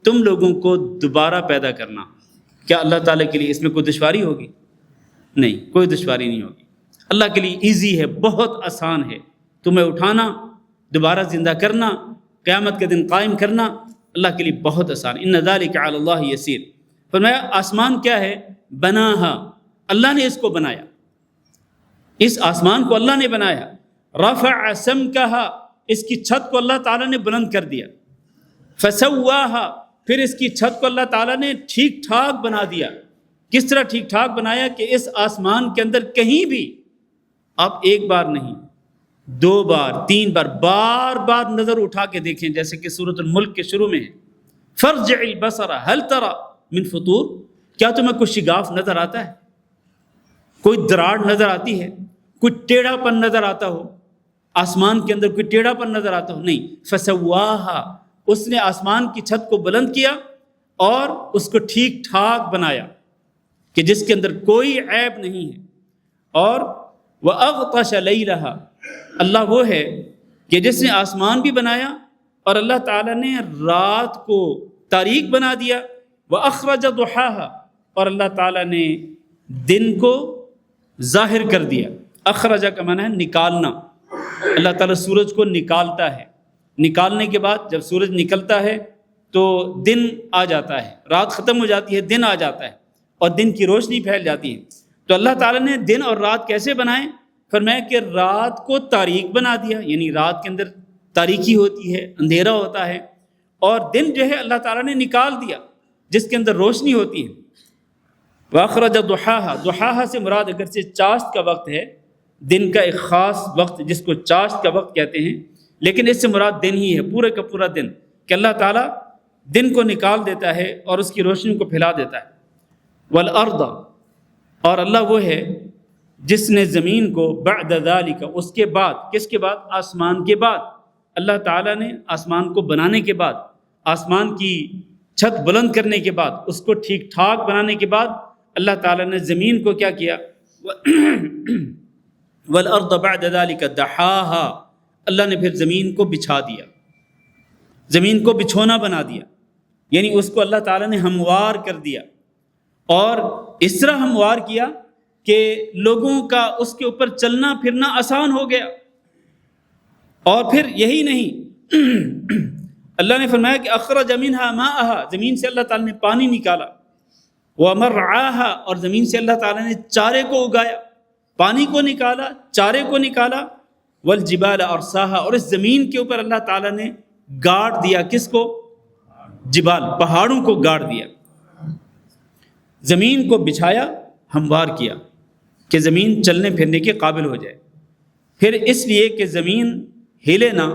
تم لوگوں کو دوبارہ پیدا کرنا، کیا اللہ تعالیٰ کے لیے اس میں کوئی دشواری ہوگی؟ نہیں، کوئی دشواری نہیں ہوگی۔ اللہ کے لیے ایزی ہے، بہت آسان ہے۔ تمہیں اٹھانا، دوبارہ زندہ کرنا، قیامت کے دن قائم کرنا، اللہ کے لیے بہت آسان۔ ان ذلک علی اللہ یسیر۔ فرمایا آسمان کیا ہے؟ بناہا، اللہ نے اس کو بنایا، اس آسمان کو اللہ نے بنایا۔ رفع سمکہا، اس کی چھت کو اللہ تعالیٰ نے بلند کر دیا۔ فسواہا، پھر اس کی چھت کو اللہ تعالیٰ نے ٹھیک ٹھاک بنا دیا۔ کس طرح ٹھیک ٹھاک بنایا کہ اس آسمان کے اندر کہیں بھی آپ ایک بار نہیں، 2 بار 3 بار، بار بار نظر اٹھا کے دیکھیں، جیسے کہ سورۃ الملک کے شروع میں ہے، فرجع البصر هل ترى من فطور، کیا تمہیں کوئی شگاف نظر آتا ہے، کوئی دراڑ نظر آتی ہے، کوئی ٹیڑھا پن نظر آتا ہو، آسمان کے اندر کوئی ٹیڑھا پن نظر آتا ہو؟ نہیں۔ فسواہا، اس نے آسمان کی چھت کو بلند کیا اور اس کو ٹھیک ٹھاک بنایا کہ جس کے اندر کوئی عیب نہیں ہے۔ اور وَأَغْطَشَ لَيْلَهَا، اللہ وہ ہے کہ جس نے آسمان بھی بنایا اور اللہ تعالیٰ نے رات کو تاریک بنا دیا، وَأَخْرَجَ ضُحَاهَا، اور اللہ تعالیٰ نے دن کو ظاہر کر دیا۔ اخرجہ کا معنی ہے نکالنا، اللہ تعالیٰ سورج کو نکالتا ہے، نکالنے کے بعد جب سورج نکلتا ہے تو دن آ جاتا ہے، رات ختم ہو جاتی ہے، دن آ جاتا ہے اور دن کی روشنی پھیل جاتی ہے۔ تو اللہ تعالیٰ نے دن اور رات کیسے بنائے؟ فرمایا کہ رات کو تاریک بنا دیا، یعنی رات کے اندر تاریکی ہوتی ہے، اندھیرا ہوتا ہے، اور دن جو ہے اللہ تعالیٰ نے نکال دیا جس کے اندر روشنی ہوتی ہے۔ وَأَخْرَجَ ضُحَاهَا، ضحاها سے مراد اگرچہ چاشت کا وقت ہے، دن کا ایک خاص وقت جس کو چاشت کا وقت کہتے ہیں، لیکن اس سے مراد دن ہی ہے، پورے کا پورا دن، کہ اللہ تعالیٰ دن کو نکال دیتا ہے اور اس کی روشنی کو پھیلا دیتا ہے۔ والارض، اور اللہ وہ ہے جس نے زمین کو بعد ذالک، اس کے بعد، کس کے بعد؟ آسمان کے بعد۔ اللہ تعالیٰ نے آسمان کو بنانے کے بعد، آسمان کی چھت بلند کرنے کے بعد، اس کو ٹھیک ٹھاک بنانے کے بعد اللہ تعالیٰ نے زمین کو کیا کیا؟ والارض بعد ذالک دحاہا، اللہ نے پھر زمین کو بچھا دیا، زمین کو بچھونا بنا دیا، یعنی اس کو اللہ تعالیٰ نے ہموار کر دیا، اور اس طرح ہموار کیا کہ لوگوں کا اس کے اوپر چلنا پھرنا آسان ہو گیا۔ اور پھر یہی نہیں، اللہ نے فرمایا کہ اخرج منها ماءها، زمین سے اللہ تعالیٰ نے پانی نکالا، ومرعاها، اور زمین سے اللہ تعالیٰ نے چارے کو اگایا، پانی کو نکالا، چارے کو نکالا، والجبال ارساها، اور اس زمین کے اوپر اللہ تعالیٰ نے گاڑ دیا، کس کو؟ جبال، پہاڑوں کو گاڑ دیا، زمین کو بچھایا، ہموار کیا کہ زمین چلنے پھرنے کے قابل ہو جائے۔ پھر اس لیے کہ زمین ہلے نہ،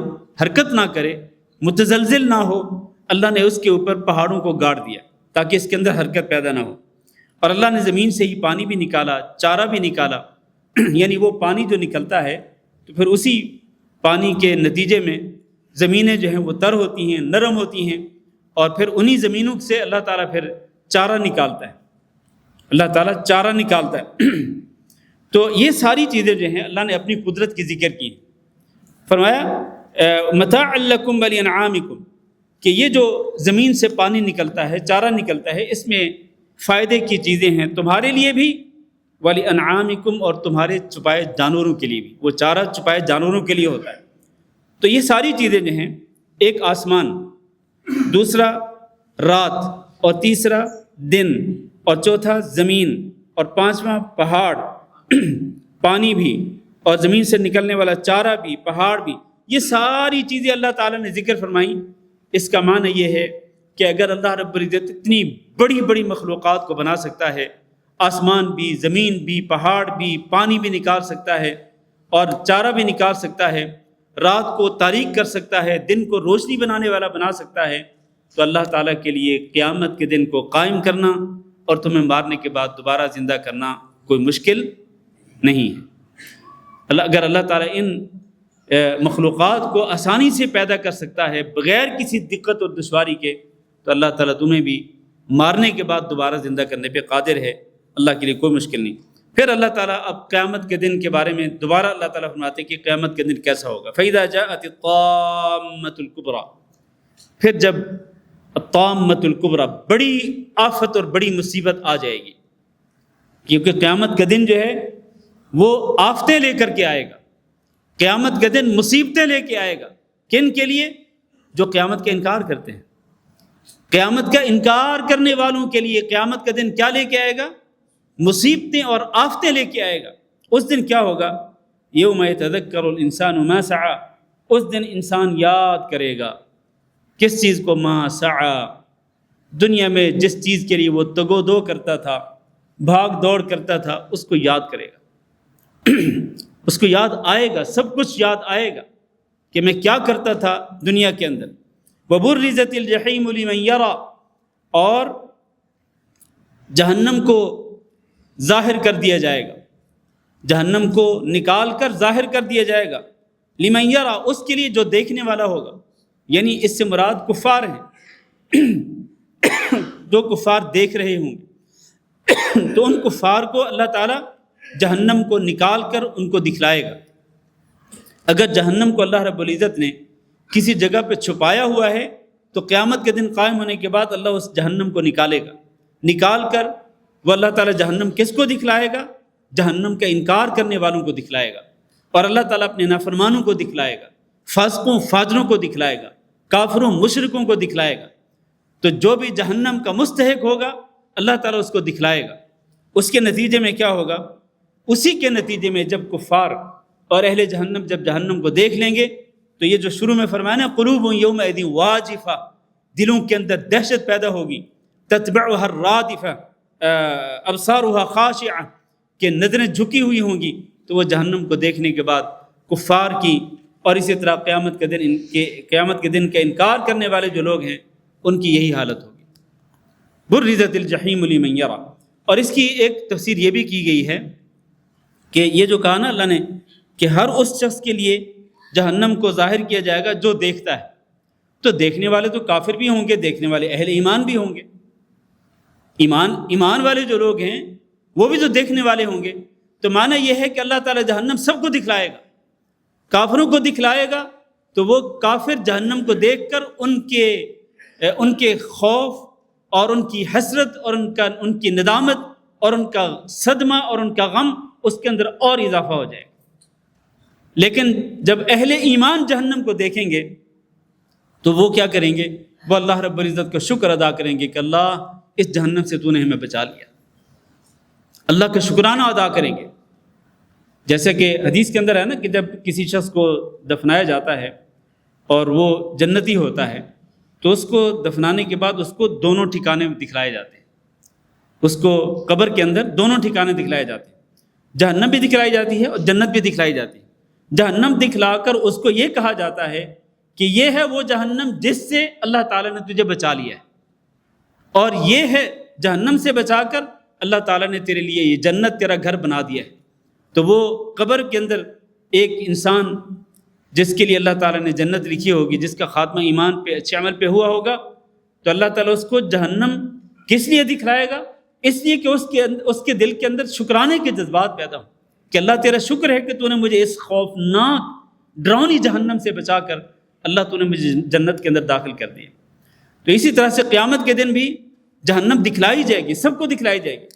حرکت نہ کرے، متزلزل نہ ہو، اللہ نے اس کے اوپر پہاڑوں کو گاڑ دیا تاکہ اس کے اندر حرکت پیدا نہ ہو۔ اور اللہ نے زمین سے ہی پانی بھی نکالا، چارہ بھی نکالا، یعنی وہ پانی جو نکلتا ہے تو پھر اسی پانی کے نتیجے میں زمینیں جو ہیں وہ تر ہوتی ہیں، نرم ہوتی ہیں، اور پھر انہی زمینوں سے اللہ تعالیٰ پھر چارہ نکالتا ہے، اللہ تعالیٰ چارہ نکالتا ہے۔ تو یہ ساری چیزیں جو ہیں اللہ نے اپنی قدرت کی ذکر کی، فرمایا متاعا لکم ولانعامکم، کہ یہ جو زمین سے پانی نکلتا ہے، چارہ نکلتا ہے، اس میں فائدے کی چیزیں ہیں تمہارے لیے بھی، ولانعامکم، اور تمہارے چھپائے جانوروں کے لیے بھی، وہ چارہ چھپائے جانوروں کے لیے ہوتا ہے۔ تو یہ ساری چیزیں جو ہیں، ایک آسمان، دوسرا رات، اور تیسرا دن، اور چوتھا زمین، اور پانچواں پہاڑ، پانی بھی، اور زمین سے نکلنے والا چارہ بھی، پہاڑ بھی، یہ ساری چیزیں اللہ تعالیٰ نے ذکر فرمائیں۔ اس کا معنی یہ ہے کہ اگر اللہ رب العزت اتنی بڑی بڑی مخلوقات کو بنا سکتا ہے، آسمان بھی، زمین بھی، پہاڑ بھی، پانی بھی نکال سکتا ہے، اور چارہ بھی نکال سکتا ہے، رات کو تاریک کر سکتا ہے، دن کو روشنی بنانے والا بنا سکتا ہے، تو اللہ تعالیٰ کے لیے قیامت کے دن کو قائم کرنا اور تمہیں مارنے کے بعد دوبارہ زندہ کرنا کوئی مشکل نہیں ہے۔ اگر اللہ تعالیٰ ان مخلوقات کو آسانی سے پیدا کر سکتا ہے بغیر کسی دقت اور دشواری کے، تو اللہ تعالیٰ تمہیں بھی مارنے کے بعد دوبارہ زندہ کرنے پہ قادر ہے، اللہ کے لیے کوئی مشکل نہیں۔ پھر اللہ تعالیٰ اب قیامت کے دن کے بارے میں دوبارہ اللہ تعالیٰ فرماتے ہیں کہ قیامت کے دن کیسا ہوگا۔ فَإِذَا جَاءَتِ الطَّامَّةُ الْكُبْرَى، پھر جب الطامۃ الکبریٰ، بڑی آفت اور بڑی مصیبت آ جائے گی، کیونکہ قیامت کا دن جو ہے وہ آفتیں لے کر کے آئے گا، قیامت کا دن مصیبتیں لے کے آئے گا۔ کن کے لیے؟ جو قیامت کا انکار کرتے ہیں، قیامت کا انکار کرنے والوں کے لیے قیامت کا دن کیا لے کے آئے گا؟ مصیبتیں اور آفتیں لے کے آئے گا۔ اس دن کیا ہوگا؟ یوم یتذکر الانسان ما سعی، اس دن انسان یاد کرے گا کس چیز کو؟ ما سعی، دنیا میں جس چیز کے لیے وہ تگ و دو کرتا تھا، بھاگ دوڑ کرتا تھا، اس کو یاد کرے گا، اس کو یاد آئے گا، سب کچھ یاد آئے گا کہ میں کیا کرتا تھا دنیا کے اندر۔ وبرزت الجحیم لمن یری، اور جہنم کو ظاہر کر دیا جائے گا، جہنم کو نکال کر ظاہر کر دیا جائے گا، لمن یری، اس کے لیے جو دیکھنے والا ہوگا، یعنی اس سے مراد کفار ہیں، جو کفار دیکھ رہے ہوں گے، تو ان کفار کو اللہ تعالیٰ جہنم کو نکال کر ان کو دکھلائے گا۔ اگر جہنم کو اللہ رب العزت نے کسی جگہ پہ چھپایا ہوا ہے تو قیامت کے دن قائم ہونے کے بعد اللہ اس جہنم کو نکالے گا، نکال کر وہ اللہ تعالیٰ جہنم کس کو دکھلائے گا؟ جہنم کا انکار کرنے والوں کو دکھلائے گا، اور اللہ تعالیٰ اپنے نافرمانوں کو دکھلائے گا، فاسقوں فاجروں کو دکھلائے گا، کافروں مشرکوں کو دکھلائے گا۔ تو جو بھی جہنم کا مستحق ہوگا اللہ تعالیٰ اس کو دکھلائے گا۔ اس کے نتیجے میں کیا ہوگا؟ اسی کے نتیجے میں جب کفار اور اہل جہنم جب جہنم کو دیکھ لیں گے تو یہ جو شروع میں فرمایا نا، قلوب یومئذ واجفہ، دلوں کے اندر دہشت پیدا ہوگی، تتبعها الرادفہ، ابصارها خاشعہ، کہ نظریں جھکی ہوئی ہوں گی، تو وہ جہنم کو دیکھنے کے بعد کفار کی اور اسی طرح قیامت کے دن کا انکار کرنے والے جو لوگ ہیں ان کی یہی حالت ہوگی۔ برزت الجحیم لمن یری، اور اس کی ایک تفسیر یہ بھی کی گئی ہے کہ یہ جو کہا نا اللہ نے کہ ہر اس شخص کے لیے جہنم کو ظاہر کیا جائے گا جو دیکھتا ہے، تو دیکھنے والے تو کافر بھی ہوں گے، دیکھنے والے اہل ایمان بھی ہوں گے۔ ایمان والے جو لوگ ہیں وہ بھی تو دیکھنے والے ہوں گے، تو معنی یہ ہے کہ اللہ تعالیٰ جہنم سب کو دکھلائے گا، کافروں کو دکھلائے گا، تو وہ کافر جہنم کو دیکھ کر ان کے خوف اور ان کی حسرت اور ان کی ندامت اور ان کا صدمہ اور ان کا غم اس کے اندر اور اضافہ ہو جائے گا۔ لیکن جب اہل ایمان جہنم کو دیکھیں گے تو وہ کیا کریں گے؟ وہ اللہ رب العزت کا شکر ادا کریں گے کہ اللہ اس جہنم سے تو نے ہمیں بچا لیا، اللہ کا شکرانہ ادا کریں گے۔ جیسے کہ حدیث کے اندر ہے نا کہ جب کسی شخص کو دفنایا جاتا ہے اور وہ جنتی ہوتا ہے تو اس کو دفنانے کے بعد اس کو دونوں ٹھکانے دکھلائے جاتے ہیں، اس کو قبر کے اندر دونوں ٹھکانے دکھلائے جاتے ہیں، جہنم بھی دکھلائی جاتی ہے اور جنت بھی دکھلائی جاتی ہے۔ جہنم دکھلا کر اس کو یہ کہا جاتا ہے کہ یہ ہے وہ جہنم جس سے اللہ تعالیٰ نے تجھے بچا لیا ہے، اور یہ ہے جہنم سے بچا کر اللہ تعالیٰ نے تیرے لیے یہ جنت تیرا گھر بنا دیا ہے۔ تو وہ قبر کے اندر ایک انسان جس کے لیے اللہ تعالیٰ نے جنت لکھی ہوگی، جس کا خاتمہ ایمان پہ اچھے عمل پہ ہوا ہوگا، تو اللہ تعالیٰ اس کو جہنم کس لیے دکھلائے گا؟ اس لیے کہ اس کے دل کے اندر شکرانے کے جذبات پیدا ہوں کہ اللہ تیرا شکر ہے کہ تو نے مجھے اس خوفناک ڈراؤنی جہنم سے بچا کر اللہ تو نے مجھے جنت کے اندر داخل کر دیا۔ تو اسی طرح سے قیامت کے دن بھی جہنم دکھلائی جائے گی، سب کو دکھلائی جائے گی،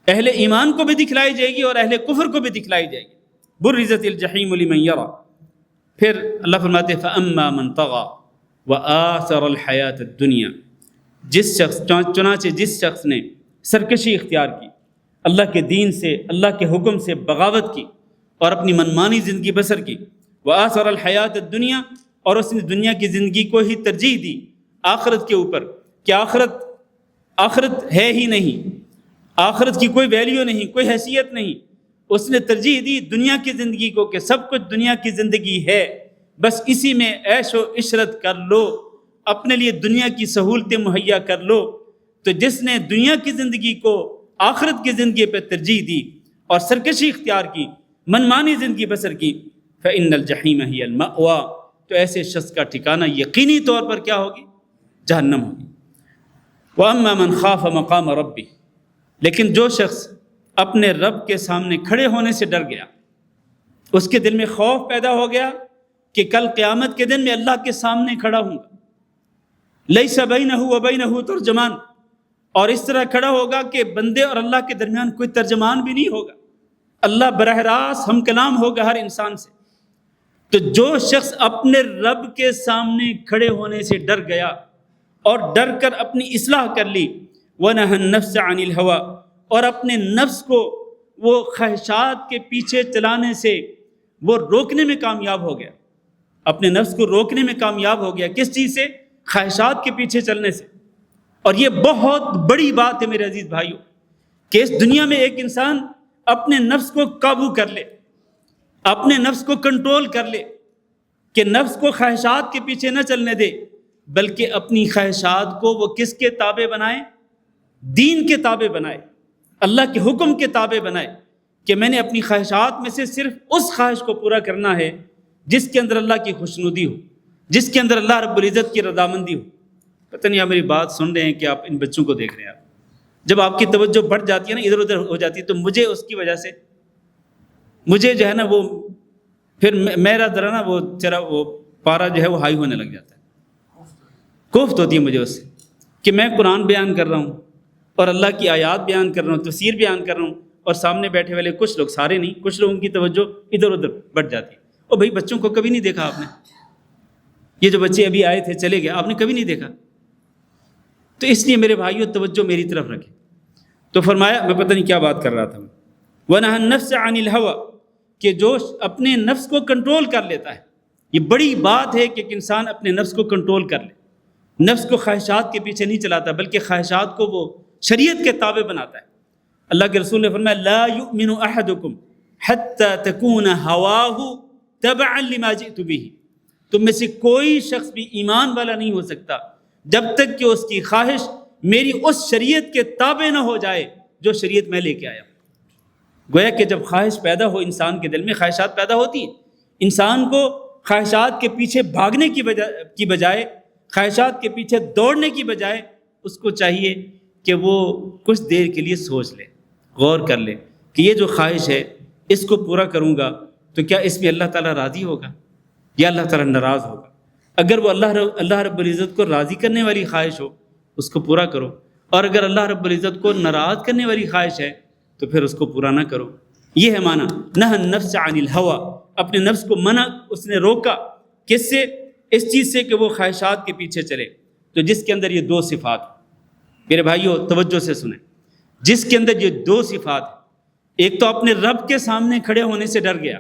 اہل ایمان کو بھی دکھلائی جائے گی اور اہل کفر کو بھی دکھلائی جائے گی۔ برزت الجحیم لمن یری، پھر اللہ فرماتے ہیں فاما من طغى وآثر الحیات الدنیا، چنانچہ جس شخص نے سرکشی اختیار کی، اللہ کے دین سے، اللہ کے حکم سے بغاوت کی اور اپنی منمانی زندگی بسر کی، وآثر الحیات الدنیا، اور اس نے دنیا کی زندگی کو ہی ترجیح دی آخرت کے اوپر، کہ آخرت ہے ہی نہیں، آخرت کی کوئی ویلیو نہیں، کوئی حیثیت نہیں، اس نے ترجیح دی دنیا کی زندگی کو کہ سب کچھ دنیا کی زندگی ہے، بس اسی میں عیش و عشرت کر لو، اپنے لیے دنیا کی سہولتیں مہیا کر لو۔ تو جس نے دنیا کی زندگی کو آخرت کی زندگی پہ ترجیح دی اور سرکشی اختیار کی، منمانی زندگی بسر کی، فإن الجحیم ہی المأویٰ، تو ایسے شخص کا ٹھکانہ یقینی طور پر کیا ہوگی؟ جہنم ہوگی۔ وَأَمَّا مَنْ خَافَ مَقَامَ رَبِّهِ، لیکن جو شخص اپنے رب کے سامنے کھڑے ہونے سے ڈر گیا، اس کے دل میں خوف پیدا ہو گیا کہ کل قیامت کے دن میں اللہ کے سامنے کھڑا ہوں گا، لیس بینہ و بینہ ترجمان، اور اس طرح کھڑا ہوگا کہ بندے اور اللہ کے درمیان کوئی ترجمان بھی نہیں ہوگا، اللہ براہ راست ہم کلام ہوگا ہر انسان سے۔ تو جو شخص اپنے رب کے سامنے کھڑے ہونے سے ڈر گیا اور ڈر کر اپنی اصلاح کر لی، وَنَهَى النَّفْسَ عَنِ الْهَوَىٰ، اور اپنے نفس کو وہ خواہشات کے پیچھے چلانے سے وہ روکنے میں کامیاب ہو گیا، اپنے نفس کو روکنے میں کامیاب ہو گیا، کس چیز سے؟ خواہشات کے پیچھے چلنے سے۔ اور یہ بہت بڑی بات ہے میرے عزیز بھائیوں کہ اس دنیا میں ایک انسان اپنے نفس کو قابو کر لے، اپنے نفس کو کنٹرول کر لے، کہ نفس کو خواہشات کے پیچھے نہ چلنے دے، بلکہ اپنی خواہشات کو وہ کس کے تابع بنائے؟ دین کے تابع بنائے، اللہ کے حکم کے تابع بنائے، کہ میں نے اپنی خواہشات میں سے صرف اس خواہش کو پورا کرنا ہے جس کے اندر اللہ کی خوشنودی ہو، جس کے اندر اللہ رب العزت کی رضامندی ہو۔ پتہ نہیں آپ میری بات سن رہے ہیں کہ آپ ان بچوں کو دیکھ رہے ہیں؟ آپ جب آپ کی توجہ بڑھ جاتی ہے نا، ادھر ادھر ہو جاتی ہے، تو مجھے اس کی وجہ سے مجھے جو ہے نا وہ پھر میرا ذرا نا وہ چرا وہ پارا جو ہے وہ ہائی ہونے لگ جاتا ہے، کوفت ہوتی ہے مجھے اس سے کہ میں قرآن بیان کر رہا ہوں اور اللہ کی آیات بیان کر رہا ہوں، تفسیر بیان کر رہا ہوں، اور سامنے بیٹھے والے کچھ لوگ، سارے نہیں، کچھ لوگوں کی توجہ ادھر ادھر بڑھ جاتی ہے۔ اور بھائی بچوں کو کبھی نہیں دیکھا آپ نے؟ یہ جو بچے ابھی آئے تھے چلے گئے، آپ نے کبھی نہیں دیکھا؟ تو اس لیے میرے بھائیوں توجہ میری طرف رکھیں۔ تو فرمایا، میں پتہ نہیں کیا بات کر رہا تھا، وَنَهَى النَّفْسَ عَنِ الْهَوَىٰ، کہ جو اپنے نفس کو کنٹرول کر لیتا ہے۔ یہ بڑی بات ہے کہ ایک انسان اپنے نفس کو کنٹرول کر لے، نفس کو خواہشات کے پیچھے نہیں چلاتا بلکہ خواہشات کو وہ شریعت کے تابع بناتا ہے۔ اللہ کے رسول نے فرمایا لا یؤمن احدکم حتی تکون ہواہ تبعا لما جئت بہ، تم میں سے کوئی شخص بھی ایمان والا نہیں ہو سکتا جب تک کہ اس کی خواہش میری اس شریعت کے تابع نہ ہو جائے جو شریعت میں لے کے آیا. گویا کہ جب خواہش پیدا ہو انسان کے دل میں، خواہشات پیدا ہوتی ہیں، انسان کو خواہشات کے پیچھے بھاگنے کی بجائے، خواہشات کے پیچھے دوڑنے کی بجائے اس کو چاہیے کہ وہ کچھ دیر کے لیے سوچ لے، غور کر لے کہ یہ جو خواہش ہے اس کو پورا کروں گا تو کیا اس میں اللہ تعالیٰ راضی ہوگا یا اللہ تعالیٰ ناراض ہوگا. اگر وہ اللہ رب العزت کو راضی کرنے والی خواہش ہو اس کو پورا کرو، اور اگر اللہ رب العزت کو ناراض کرنے والی خواہش ہے تو پھر اس کو پورا نہ کرو. یہ ہے معنی نہى النفس عن الہوى، اپنے نفس کو منع اس نے روکا، کس سے؟ اس چیز سے کہ وہ خواہشات کے پیچھے چلے. تو جس کے اندر یہ دو صفات، میرے بھائیو توجہ سے سنیں، جس کے اندر یہ دو صفات، ایک تو اپنے رب کے سامنے کھڑے ہونے سے ڈر گیا،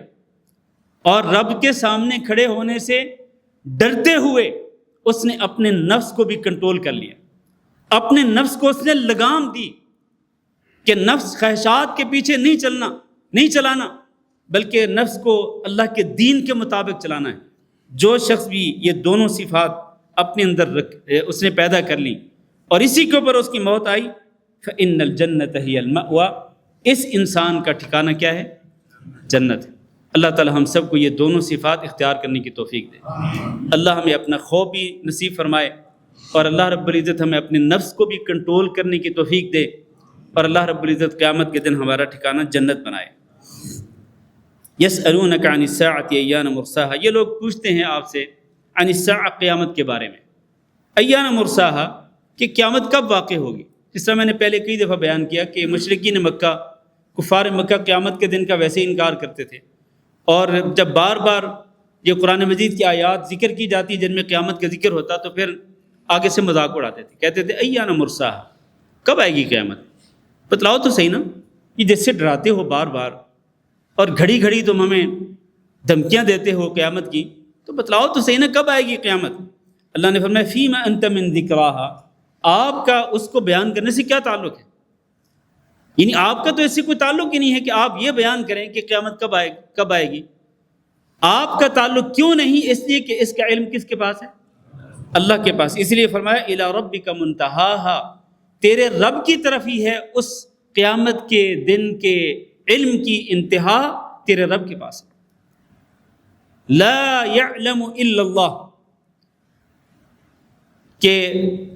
اور رب کے سامنے کھڑے ہونے سے ڈرتے ہوئے اس نے اپنے نفس کو بھی کنٹرول کر لیا، اپنے نفس کو اس نے لگام دی کہ نفس خواہشات کے پیچھے نہیں چلانا بلکہ نفس کو اللہ کے دین کے مطابق چلانا ہے. جو شخص بھی یہ دونوں صفات اپنے اندر اس نے پیدا کر لی اور اسی کے اوپر اس کی موت آئی، فإن الجنة هي المأوى، اس انسان کا ٹھکانہ کیا ہے؟ جنت ہے. اللہ تعالی ہم سب کو یہ دونوں صفات اختیار کرنے کی توفیق دے. اللہ ہمیں اپنا خوف بھی نصیب فرمائے، اور اللہ رب العزت ہمیں اپنے نفس کو بھی کنٹرول کرنے کی توفیق دے، اور اللہ رب العزت قیامت کے دن ہمارا ٹھکانہ جنت بنائے. یسألونک عن الساعۃ ایان مرساہا، یہ لوگ پوچھتے ہیں آپ سے عن الساعہ، قیامت کے بارے میں. ایان مرساہا، کہ قیامت کب واقع ہوگی. جس طرح میں نے پہلے کئی دفعہ بیان کیا کہ مشرکین مکہ، کفار مکہ قیامت کے دن کا ویسے ہی انکار کرتے تھے، اور جب بار بار یہ قرآن مجید کی آیات ذکر کی جاتی جن میں قیامت کا ذکر ہوتا تو پھر آگے سے مذاق اڑاتے تھے، کہتے تھے ایان مرساہا، کب آئے گی قیامت، بتلاؤ تو صحیح نا. یہ جس سے ڈراتے ہو بار بار اور گھڑی گھڑی تم ہمیں دھمکیاں دیتے ہو قیامت کی، تو بتلاؤ تو صحیح نا کب آئے گی قیامت. اللہ نے فرمایا فیما انت من ذکراہا، آپ کا اس کو بیان کرنے سے کیا تعلق ہے؟ یعنی آپ کا تو اس سے کوئی تعلق ہی نہیں ہے کہ آپ یہ بیان کریں کہ قیامت کب آئے گی. آپ کا تعلق کیوں نہیں؟ اس لیے کہ اس کا علم کس کے پاس ہے؟ اللہ کے پاس. اس لیے فرمایا الی ربک منتہاہا، تیرے رب کی طرف ہی ہے اس قیامت کے دن کے علم کی انتہا، تیرے رب کے پاس ہے. لا یعلم الا اللہ، کہ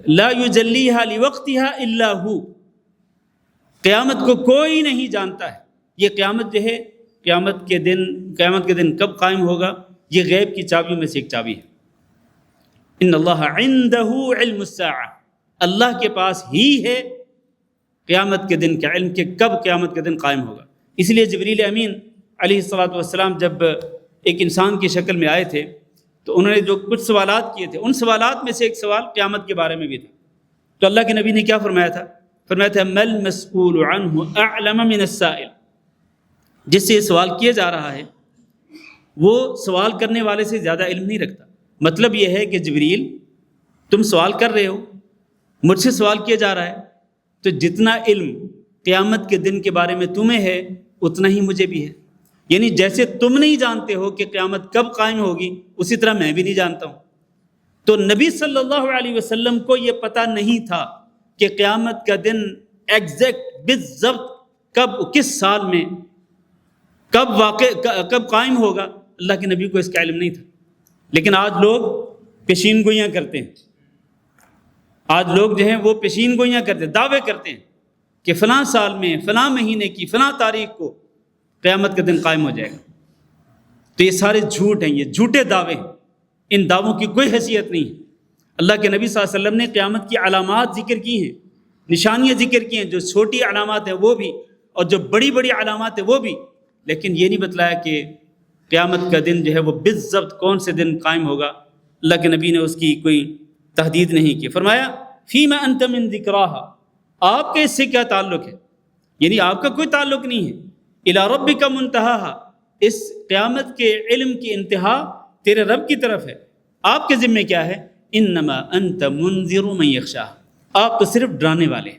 لا یجلیہا لوقتہا الا ہو، قیامت کو کوئی نہیں جانتا ہے. یہ قیامت جو ہے، قیامت کے دن کب قائم ہوگا، یہ غیب کی چابیوں میں سے ایک چابی ہے. ان اللہ عندہ علم الساعہ، اللہ کے پاس ہی ہے قیامت کے دن کا علم کہ کب قیامت کے دن قائم ہوگا. اس لیے جبریل امین علیہ الصلاۃ والسلام جب ایک انسان کی شکل میں آئے تھے تو انہوں نے جو کچھ سوالات کیے تھے، ان سوالات میں سے ایک سوال قیامت کے بارے میں بھی تھا. تو اللہ کے نبی نے کیا فرمایا تھا؟ فرمایا تھا مل مسئول عنہ اعلم من السائل، جس سے یہ سوال کیا جا رہا ہے وہ سوال کرنے والے سے زیادہ علم نہیں رکھتا. مطلب یہ ہے کہ جبریل تم سوال کر رہے ہو، مجھ سے سوال کیا جا رہا ہے، تو جتنا علم قیامت کے دن کے بارے میں تمہیں ہے اتنا ہی مجھے بھی ہے. یعنی جیسے تم نہیں جانتے ہو کہ قیامت کب قائم ہوگی، اسی طرح میں بھی نہیں جانتا ہوں. تو نبی صلی اللہ علیہ وسلم کو یہ پتہ نہیں تھا کہ قیامت کا دن ایگزیکٹ بالضبط کب، کس سال میں، کب قائم ہوگا. اللہ کے نبی کو اس کا علم نہیں تھا. لیکن آج لوگ پیشین گوئیاں کرتے ہیں، آج لوگ جو ہیں وہ پیشین گوئیاں کرتے ہیں، دعوے کرتے ہیں کہ فلاں سال میں، فلاں مہینے کی فلاں تاریخ کو قیامت کا دن قائم ہو جائے گا. تو یہ سارے جھوٹ ہیں، یہ جھوٹے دعوے ہیں، ان دعووں کی کوئی حیثیت نہیں ہے. اللہ کے نبی صلی اللہ علیہ وسلم نے قیامت کی علامات ذکر کی ہیں، نشانیاں ذکر کی ہیں، جو چھوٹی علامات ہیں وہ بھی اور جو بڑی بڑی علامات ہیں وہ بھی، لیکن یہ نہیں بتلایا کہ قیامت کا دن جو ہے وہ بالضبط کون سے دن قائم ہوگا. اللہ کے نبی نے اس کی کوئی تحدید نہیں کی. فرمایا فیما انت من ذکراہا، آپ کے اس سے کیا تعلق ہے؟ یعنی آپ کا کوئی تعلق نہیں ہے. الی ربک منتہاہا، اس قیامت کے علم کی انتہا تیرے رب کی طرف ہے. آپ کے ذمہ کیا ہے؟ انما انت منذر من یخشاہ، آپ تو صرف ڈرانے والے ہیں.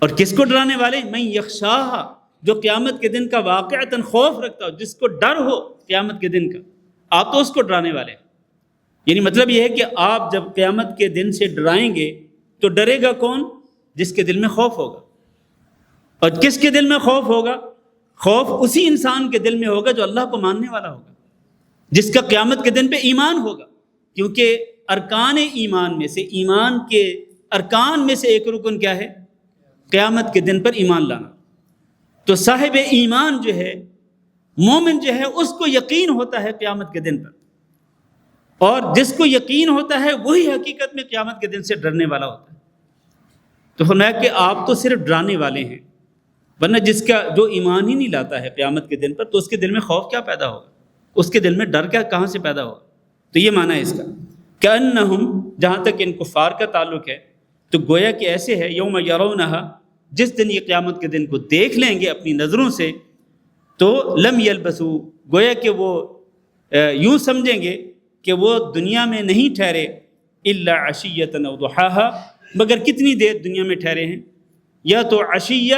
اور کس کو ڈرانے والے؟ من یخشاہ، جو قیامت کے دن کا واقعتاً خوف رکھتا ہو، جس کو ڈر ہو قیامت کے دن کا. آپ تو اس کو ڈرانے والے ہیں۔ یعنی مطلب یہ ہے کہ آپ جب قیامت کے دن سے ڈرائیں گے تو ڈرے گا کون؟ جس کے دل میں خوف ہوگا۔ اور کس کے دل میں خوف ہوگا؟ خوف اسی انسان کے دل میں ہوگا جو اللہ کو ماننے والا ہوگا، جس کا قیامت کے دن پہ ایمان ہوگا، کیونکہ ارکان ایمان میں سے، ایمان کے ارکان میں سے ایک رکن کیا ہے؟ قیامت کے دن پر ایمان لانا۔ تو صاحب ایمان جو ہے، مومن جو ہے، اس کو یقین ہوتا ہے قیامت کے دن پر، اور جس کو یقین ہوتا ہے وہی حقیقت میں قیامت کے دن سے ڈرنے والا ہوتا ہے۔ تو فرمایا کہ آپ تو صرف ڈرانے والے ہیں، ورنہ جس کا جو ایمان ہی نہیں لاتا ہے قیامت کے دن پر تو اس کے دل میں خوف کیا پیدا ہوگا، اس کے دل میں ڈر کیا کہاں سے پیدا ہوگا؟ تو یہ معنی ہے اس کا کہ انہم، جہاں تک ان کفار کا تعلق ہے تو گویا کہ ایسے ہے، یوم یرونہا، جس دن یہ قیامت کے دن کو دیکھ لیں گے اپنی نظروں سے، تو لم یلبسو، گویا کہ وہ یوں سمجھیں گے کہ وہ دنیا میں نہیں ٹھہرے، الا عشیۃ او ضحاہا، مگر کتنی دیر دنیا میں ٹھہرے ہیں؟ یا تو عشیہ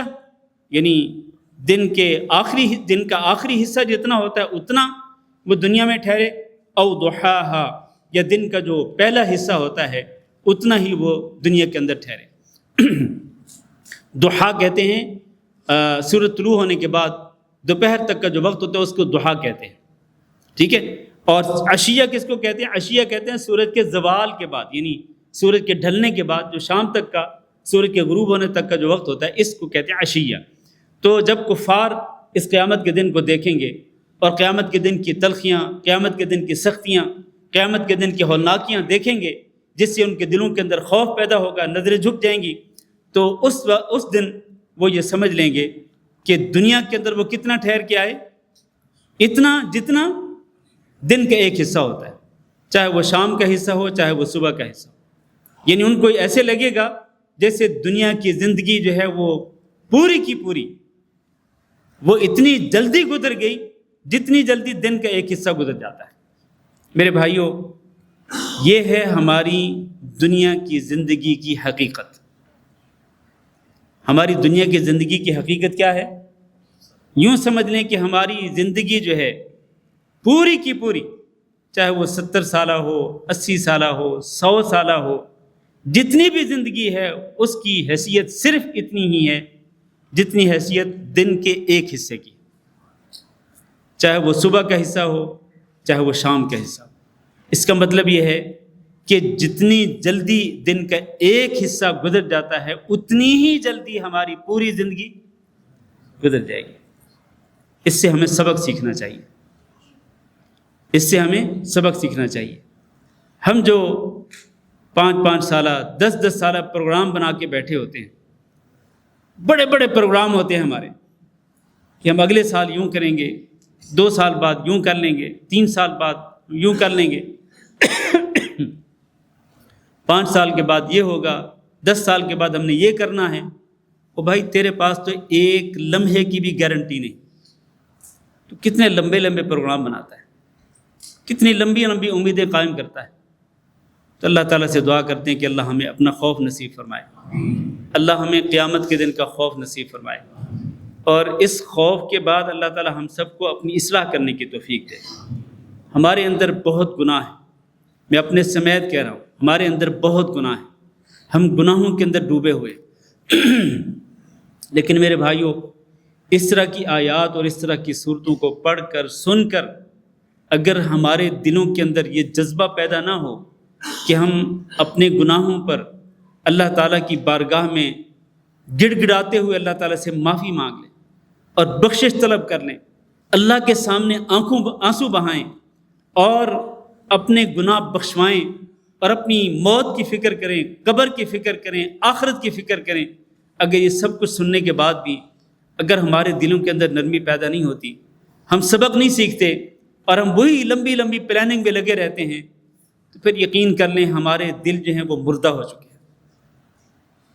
یعنی دن کا آخری حصہ جتنا ہوتا ہے اتنا وہ دنیا میں ٹھہرے، او ضحاہا، یا دن کا جو پہلا حصہ ہوتا ہے اتنا ہی وہ دنیا کے اندر ٹھہرے۔ ضحیٰ کہتے ہیں سورج طلوع ہونے کے بعد دوپہر تک کا جو وقت ہوتا ہے اس کو ضحیٰ کہتے ہیں، ٹھیک ہے۔ اور عشیہ کس کو کہتے ہیں؟ عشیہ کہتے ہیں سورج کے زوال کے بعد، یعنی سورج کے ڈھلنے کے بعد جو شام تک کا، سورج کے غروب ہونے تک کا جو وقت ہوتا ہے اس کو کہتے ہیں عشیہ۔ تو جب کفار اس قیامت کے دن کو دیکھیں گے اور قیامت کے دن کی تلخیاں، قیامت کے دن کی سختیاں، قیامت کے دن کی ہولناکیاں دیکھیں گے، جس سے ان کے دلوں کے اندر خوف پیدا ہوگا، نظریں جھک جائیں گی، تو اس دن وہ یہ سمجھ لیں گے کہ دنیا کے اندر وہ کتنا ٹھہر کے آئے؟ اتنا جتنا دن کا ایک حصہ ہوتا ہے، چاہے وہ شام کا حصہ ہو چاہے وہ صبح کا حصہ ہو۔ یعنی ان کو ایسے لگے گا جیسے دنیا کی زندگی جو ہے وہ پوری کی پوری وہ اتنی جلدی گزر گئی جتنی جلدی دن کا ایک حصہ گزر جاتا ہے۔ میرے بھائیوں، یہ ہے ہماری دنیا کی زندگی کی حقیقت۔ ہماری دنیا کی زندگی کی حقیقت کیا ہے؟ یوں سمجھ لیں کہ ہماری زندگی جو ہے پوری کی پوری، چاہے وہ 70 سالہ ہو، 80 سالہ ہو، 100 سالہ ہو، جتنی بھی زندگی ہے اس کی حیثیت صرف اتنی ہی ہے جتنی حیثیت دن کے ایک حصے کی، چاہے وہ صبح کا حصہ ہو چاہے وہ شام کا حصہ ہو۔ اس کا مطلب یہ ہے کہ جتنی جلدی دن کا ایک حصہ گزر جاتا ہے اتنی ہی جلدی ہماری پوری زندگی گزر جائے گی۔ اس سے ہمیں سبق سیکھنا چاہیے، اس سے ہمیں سبق سیکھنا چاہیے۔ ہم جو 5 سالہ 10 سالہ پروگرام بنا کے بیٹھے ہوتے ہیں، بڑے بڑے پروگرام ہوتے ہیں ہمارے کہ ہم اگلے سال یوں کریں گے، 2 سال بعد یوں کر لیں گے، 3 سال بعد یوں کر لیں گے، 5 سال کے بعد یہ ہوگا، 10 سال کے بعد ہم نے یہ کرنا ہے۔ او بھائی، تیرے پاس تو ایک لمحے کی بھی گارنٹی نہیں، تو کتنے لمبے لمبے پروگرام بناتا ہے، کتنی لمبی لمبی امیدیں قائم کرتا ہے۔ تو اللہ تعالیٰ سے دعا کرتے ہیں کہ اللہ ہمیں اپنا خوف نصیب فرمائے، اللہ ہمیں قیامت کے دن کا خوف نصیب فرمائے، اور اس خوف کے بعد اللہ تعالیٰ ہم سب کو اپنی اصلاح کرنے کی توفیق دے۔ ہمارے اندر بہت گناہ ہے، میں اپنے سمیت کہہ رہا ہوں، ہمارے اندر بہت گناہ ہے، ہم گناہوں کے اندر ڈوبے ہوئے۔ لیکن میرے بھائیوں، اس طرح کی آیات اور اس طرح کی صورتوں کو پڑھ کر سن کر اگر ہمارے دلوں کے اندر یہ جذبہ پیدا نہ ہو کہ ہم اپنے گناہوں پر اللہ تعالیٰ کی بارگاہ میں گڑ گڑاتے ہوئے اللہ تعالیٰ سے معافی مانگ لیں اور بخشش طلب کر لیں، اللہ کے سامنے آنسو بہائیں اور اپنے گناہ بخشوائیں اور اپنی موت کی فکر کریں، قبر کی فکر کریں، آخرت کی فکر کریں، اگر یہ سب کچھ سننے کے بعد بھی اگر ہمارے دلوں کے اندر نرمی پیدا نہیں ہوتی، ہم سبق نہیں سیکھتے اور ہم وہی لمبی لمبی پلاننگ میں لگے رہتے ہیں، تو پھر یقین کر لیں ہمارے دل جو ہیں وہ مردہ ہو چکے ہیں،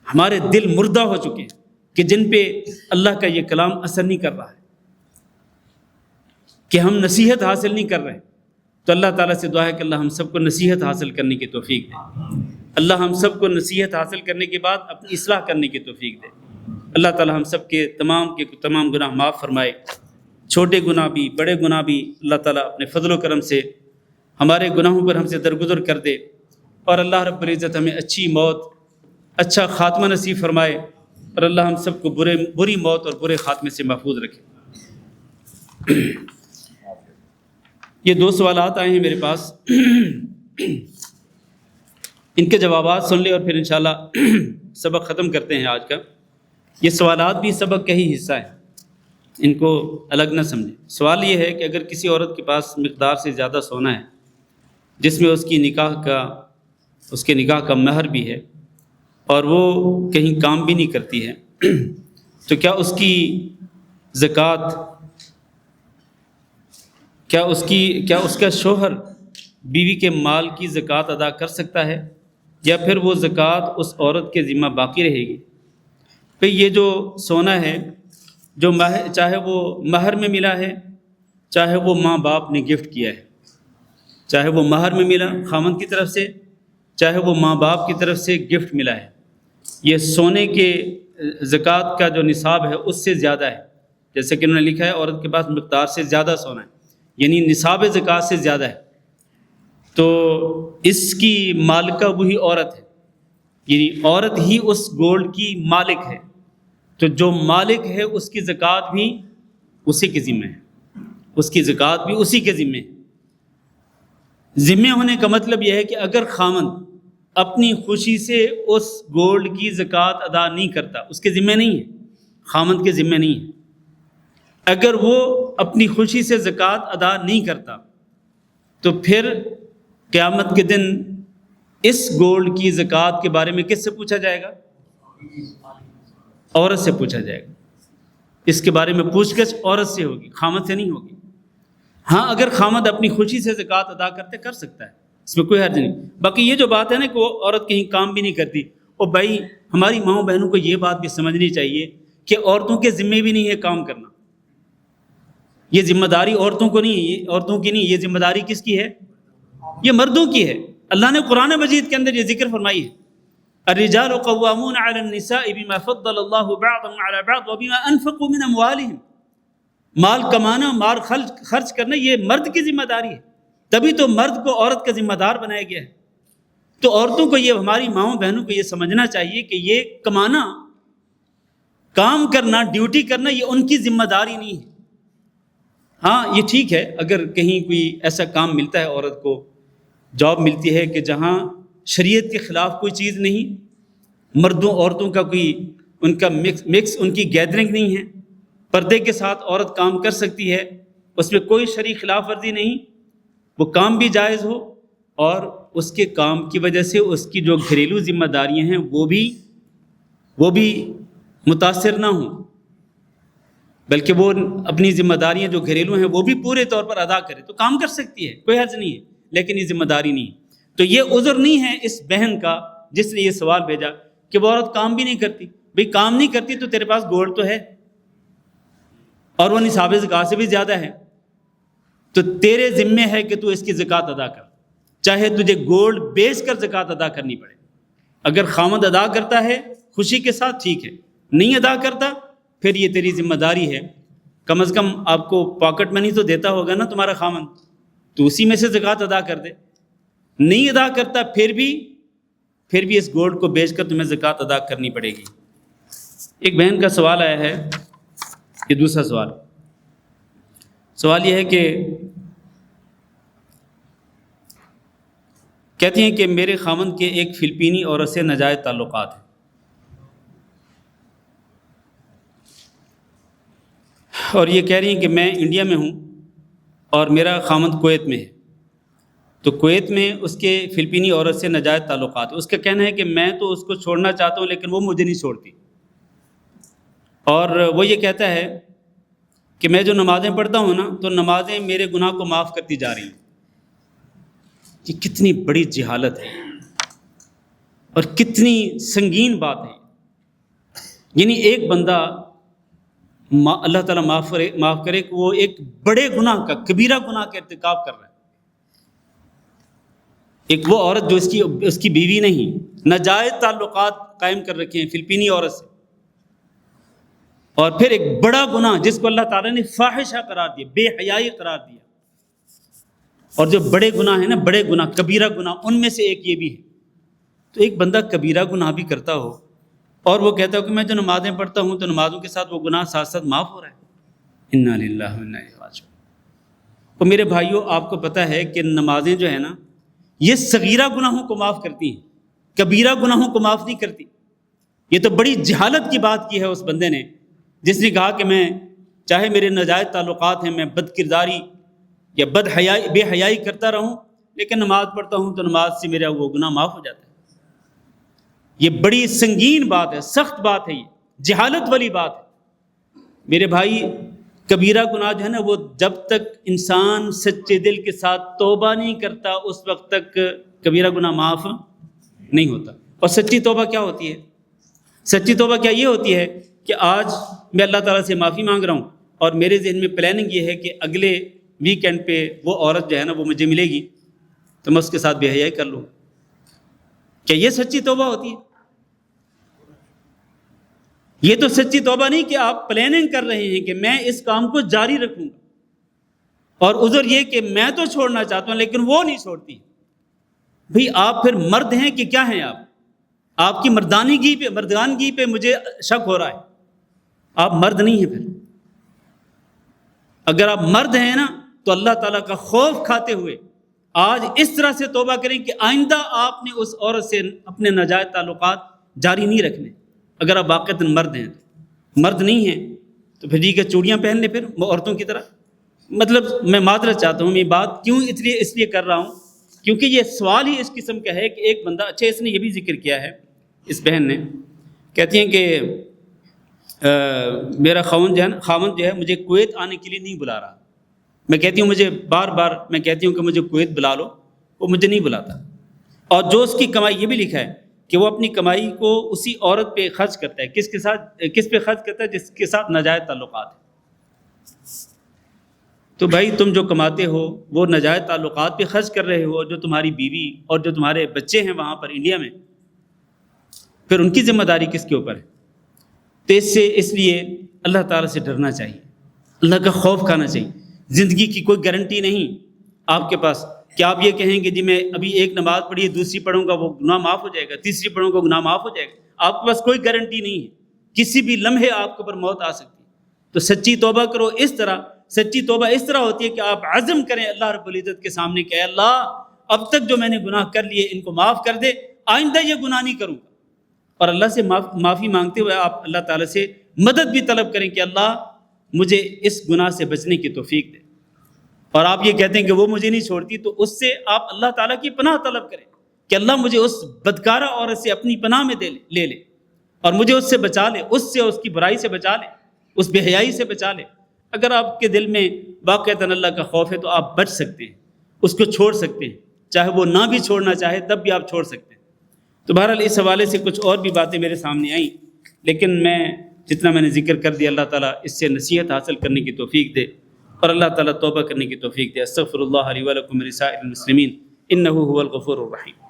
ہمارے دل مردہ ہو چکے ہیں کہ جن پہ اللہ کا یہ کلام اثر نہیں کر رہا ہے، کہ ہم نصیحت حاصل نہیں کر رہے۔ تو اللہ تعالیٰ سے دعا ہے کہ اللہ ہم سب کو نصیحت حاصل کرنے کی توفیق دے، اللہ ہم سب کو نصیحت حاصل کرنے کے بعد اپنی اصلاح کرنے کی توفیق دے۔ اللہ تعالیٰ ہم سب کے تمام گناہ معاف فرمائے، چھوٹے گناہ بھی بڑے گناہ بھی اللہ تعالیٰ اپنے فضل و کرم سے ہمارے گناہوں پر ہم سے درگزر کر دے، اور اللہ رب العزت ہمیں اچھی موت، اچھا خاتمہ نصیب فرمائے، اور اللہ ہم سب کو بری موت اور برے خاتمے سے محفوظ رکھے۔ یہ 2 سوالات آئے ہیں میرے پاس، ان کے جوابات سن لیں اور پھر انشاءاللہ سبق ختم کرتے ہیں آج کا۔ یہ سوالات بھی سبق کا ہی حصہ ہے، ان کو الگ نہ سمجھیں۔ سوال یہ ہے کہ اگر کسی عورت کے پاس مقدار سے زیادہ سونا ہے، جس میں اس کے نکاح کا مہر بھی ہے، اور وہ کہیں کام بھی نہیں کرتی ہے، تو کیا اس کی زکوٰۃ، کیا اس کا شوہر بیوی کے مال کی زکوٰۃ ادا کر سکتا ہے، یا پھر وہ زکوٰۃ اس عورت کے ذمہ باقی رہے گی؟ پھر یہ جو سونا ہے، جو چاہے وہ مہر میں ملا ہے، چاہے وہ ماں باپ نے گفٹ کیا ہے، چاہے وہ مہر میں ملا خامند کی طرف سے، چاہے وہ ماں باپ کی طرف سے گفٹ ملا ہے، یہ سونے کے زکوٰۃ کا جو نصاب ہے اس سے زیادہ ہے۔ جیسے کہ انہوں نے لکھا ہے عورت کے پاس مقدار سے زیادہ سونا ہے، یعنی نصاب زکوٰۃ سے زیادہ ہے، تو اس کی مالکہ وہی عورت ہے، یعنی عورت ہی اس گولڈ کی مالک ہے، تو جو مالک ہے اس کی زکوٰۃ بھی اسی کے ذمہ ہے، اس کی زکوٰۃ بھی اسی کے ذمہ ہے۔ ذمہ ہونے کا مطلب یہ ہے کہ اگر خامند اپنی خوشی سے اس گولڈ کی زکوٰۃ ادا نہیں کرتا، اس کے ذمہ نہیں ہے، خامند کے ذمہ نہیں ہے۔ اگر وہ اپنی خوشی سے زکوٰۃ ادا نہیں کرتا تو پھر قیامت کے دن اس گولڈ کی زکوٰۃ کے بارے میں کس سے پوچھا جائے گا؟ عورت سے پوچھا جائے گا۔ اس کے بارے میں پوچھ گچھ عورت سے ہوگی، خامد سے نہیں ہوگی۔ ہاں اگر خامد اپنی خوشی سے زکوٰۃ ادا کر سکتا ہے، اس میں کوئی حرج نہیں۔ باقی یہ جو بات ہے نا کہ وہ عورت کہیں کام بھی نہیں کرتی، اور بھائی ہماری ماؤں بہنوں کو یہ بات بھی سمجھنی چاہیے کہ عورتوں کے ذمے بھی نہیں ہے کام کرنا، یہ ذمہ داری عورتوں کو نہیں ہے، عورتوں کی نہیں، یہ ذمہ داری کس کی ہے؟ یہ مردوں کی ہے۔ اللہ نے قرآن مجید کے اندر یہ ذکر فرمائی ہے، الرجال قوامون علی النساء بما فضل اللہ بعضهم علی بعض وبما انفقوا من اموالهم۔ مال کمانا، مال خرچ کرنا یہ مرد کی ذمہ داری ہے، تبھی تو مرد کو عورت کا ذمہ دار بنایا گیا ہے۔ تو عورتوں کو یہ، ہماری ماؤں بہنوں کو یہ سمجھنا چاہیے کہ یہ کمانا، کام کرنا، ڈیوٹی کرنا یہ ان کی ذمہ داری نہیں ہے۔ ہاں یہ ٹھیک ہے اگر کہیں کوئی ایسا کام ملتا ہے، عورت کو جاب ملتی ہے کہ جہاں شریعت کے خلاف کوئی چیز نہیں، مردوں عورتوں کا کوئی ان کا مکس ان کی گیدرنگ نہیں ہے، پردے کے ساتھ عورت کام کر سکتی ہے، اس میں کوئی شرعی خلاف ورزی نہیں، وہ کام بھی جائز ہو، اور اس کے کام کی وجہ سے اس کی جو گھریلو ذمہ داریاں ہیں وہ بھی متاثر نہ ہوں، بلکہ وہ اپنی ذمہ داریاں جو گھریلو ہیں وہ بھی پورے طور پر ادا کرے، تو کام کر سکتی ہے، کوئی حرج نہیں ہے، لیکن یہ ذمہ داری نہیں ہے۔ تو یہ عذر نہیں ہے اس بہن کا جس نے یہ سوال بھیجا کہ وہ عورت کام بھی نہیں کرتی۔ بھئی کام نہیں کرتی تو تیرے پاس گولڈ تو ہے، اور وہ نصاب زکوٰۃ سے بھی زیادہ ہے، تو تیرے ذمے ہے کہ تو اس کی زکوٰۃ ادا کر، چاہے تجھے گولڈ بیچ کر زکوٰۃ ادا کرنی پڑے۔ اگر خامد ادا کرتا ہے خوشی کے ساتھ ٹھیک ہے، نہیں ادا کرتا پھر یہ تیری ذمہ داری ہے، کم از کم آپ کو پاکٹ منی تو دیتا ہوگا نا تمہارا خامد، تو اسی میں سے زکوٰۃ ادا کر دے۔ نہیں ادا کرتا پھر بھی اس گولڈ کو بیچ کر تمہیں زکوٰۃ ادا کرنی پڑے گی۔ ایک بہن کا سوال آیا ہے، یہ دوسرا سوال یہ ہے کہ کہتی ہیں کہ میرے خامند کے ایک فلپینی عورت سے ناجائز تعلقات ہیں، اور یہ کہہ رہی ہیں کہ میں انڈیا میں ہوں اور میرا خامند کویت میں ہے، تو کویت میں اس کے فلپینی عورت سے ناجائز تعلقات ہیں۔ اس کا کہنا ہے کہ میں تو اس کو چھوڑنا چاہتا ہوں لیکن وہ مجھے نہیں چھوڑتی، اور وہ یہ کہتا ہے کہ میں جو نمازیں پڑھتا ہوں نا تو نمازیں میرے گناہ کو معاف کرتی جا رہی ہیں۔ یہ کتنی بڑی جہالت ہے اور کتنی سنگین بات ہے، یعنی ایک بندہ اللہ تعالیٰ معاف کرے کہ وہ ایک بڑے گناہ کا، کبیرہ گناہ کا ارتکاب کر رہا ہے، ایک وہ عورت جو اس کی بیوی نہیں، ناجائز تعلقات قائم کر رکھے ہیں فلپینی عورت سے، اور پھر ایک بڑا گناہ جس کو اللہ تعالیٰ نے فاحشہ قرار دیا، بے حیائی قرار دیا، اور جو بڑے گناہ ہیں نا، بڑے گناہ، کبیرہ گناہ، ان میں سے ایک یہ بھی ہے۔ تو ایک بندہ کبیرہ گناہ بھی کرتا ہو اور وہ کہتا ہو کہ میں جو نمازیں پڑھتا ہوں تو نمازوں کے ساتھ وہ گناہ ساتھ ساتھ معاف ہو رہا ہے، انا للہ و انا الیہ راجعون۔ تو میرے بھائیوں، آپ کو پتہ ہے کہ نمازیں جو ہے نا، یہ صغیرہ گناہوں کو معاف کرتی ہیں، کبیرہ گناہوں کو معاف نہیں کرتی۔ یہ تو بڑی جہالت کی بات کی ہے اس بندے نے، جس نے کہا کہ میں چاہے میرے ناجائز تعلقات ہیں، میں بد کرداری یا بے حیائی کرتا رہوں، لیکن نماز پڑھتا ہوں تو نماز سے میرا وہ گناہ معاف ہو جاتا ہے۔ یہ بڑی سنگین بات ہے، سخت بات ہے، یہ جہالت والی بات ہے۔ میرے بھائی، کبیرہ گناہ جو ہے نا، وہ جب تک انسان سچے دل کے ساتھ توبہ نہیں کرتا اس وقت تک کبیرہ گناہ معاف نہیں ہوتا۔ اور سچی توبہ کیا ہوتی ہے؟ سچی توبہ کیا یہ ہوتی ہے کہ آج میں اللہ تعالیٰ سے معافی مانگ رہا ہوں اور میرے ذہن میں پلاننگ یہ ہے کہ اگلے ویکینڈ پہ وہ عورت جو ہے نا وہ مجھے ملے گی تو میں اس کے ساتھ بے حیائی کر لوں۔ کیا یہ سچی توبہ ہوتی ہے؟ یہ تو سچی توبہ نہیں کہ آپ پلاننگ کر رہے ہیں کہ میں اس کام کو جاری رکھوں گا، اور عذر یہ کہ میں تو چھوڑنا چاہتا ہوں لیکن وہ نہیں چھوڑتی۔ بھئی آپ پھر مرد ہیں کہ کیا ہیں؟ آپ کی مردانگی پہ مجھے شک ہو رہا ہے۔ آپ مرد نہیں ہیں۔ پھر اگر آپ مرد ہیں نا تو اللہ تعالیٰ کا خوف کھاتے ہوئے آج اس طرح سے توبہ کریں کہ آئندہ آپ نے اس عورت سے اپنے ناجائز تعلقات جاری نہیں رکھنے۔ اگر آپ واقعتاً مرد ہیں، مرد نہیں ہیں تو پھر ٹھیک ہے، چوڑیاں پہن لیں پھر عورتوں کی طرح۔ مطلب میں معذرت چاہتا ہوں، میں بات کیوں اس لیے کر رہا ہوں کیونکہ یہ سوال ہی اس قسم کا ہے کہ ایک بندہ، اچھا اس نے یہ بھی ذکر کیا ہے، اس بہن نے کہتی ہیں کہ میرا خاوند جو ہے مجھے کویت آنے کے لیے نہیں بلا رہا۔ میں کہتی ہوں مجھے بار میں کہتی ہوں کہ مجھے کویت بلا لو، وہ مجھے نہیں بلاتا۔ اور جو اس کی کمائی، یہ بھی لکھا ہے کہ وہ اپنی کمائی کو اسی عورت پہ خرچ کرتا ہے۔ کس پہ خرچ کرتا ہے؟ جس کے ساتھ ناجائز تعلقات ہیں۔ تو بھائی تم جو کماتے ہو وہ ناجائز تعلقات پہ خرچ کر رہے ہو، جو تمہاری بیوی اور جو تمہارے بچے ہیں وہاں پر انڈیا میں، پھر ان کی ذمہ داری کس کے اوپر ہے؟ تو اس لیے اللہ تعالیٰ سے ڈرنا چاہیے، اللہ کا خوف کھانا چاہیے۔ زندگی کی کوئی گارنٹی نہیں آپ کے پاس کہ آپ یہ کہیں کہ جی میں ابھی ایک نماز پڑھی ہے، دوسری پڑھوں گا وہ گناہ معاف ہو جائے گا، تیسری پڑھوں گا گناہ معاف ہو جائے گا۔ آپ کے پاس کوئی گارنٹی نہیں ہے، کسی بھی لمحے آپ کے اوپر موت آ سکتی ہے۔ تو سچی توبہ کرو اس طرح۔ سچی توبہ اس طرح ہوتی ہے کہ آپ عزم کریں اللہ رب العزت کے سامنے کہ اے اللہ، اب تک جو میں نے گناہ کر لیے ان کو معاف کر دے، آئندہ یہ گناہ نہیں کروں گا۔ اور اللہ سے معافی مانگتے ہوئے آپ اللہ تعالیٰ سے مدد بھی طلب کریں کہ اللہ مجھے اس گناہ سے بچنے کی توفیق دے۔ اور آپ یہ کہتے ہیں کہ وہ مجھے نہیں چھوڑتی، تو اس سے آپ اللہ تعالیٰ کی پناہ طلب کریں کہ اللہ مجھے اس بدکارہ عورت سے اپنی پناہ میں لے لے اور مجھے اس سے بچا لے، اس کی برائی سے بچا لے، اس بے حیائی سے بچا لے۔ اگر آپ کے دل میں واقعتاً اللہ کا خوف ہے تو آپ بچ سکتے ہیں، اس کو چھوڑ سکتے ہیں، چاہے وہ نہ بھی چھوڑنا چاہے تب بھی آپ چھوڑ سکتے ہیں۔ تو بہرحال اس حوالے سے کچھ اور بھی باتیں میرے سامنے آئیں، لیکن جتنا میں نے ذکر کر دیا، اللہ تعالیٰ اس سے نصیحت حاصل کرنے کی توفیق دے اور اللہ تعالیٰ توبہ کرنے کی توفیق دے۔ استغفر اللہ لی و لکم ولسائر المسلمین انہ هو الغفور الرحیم۔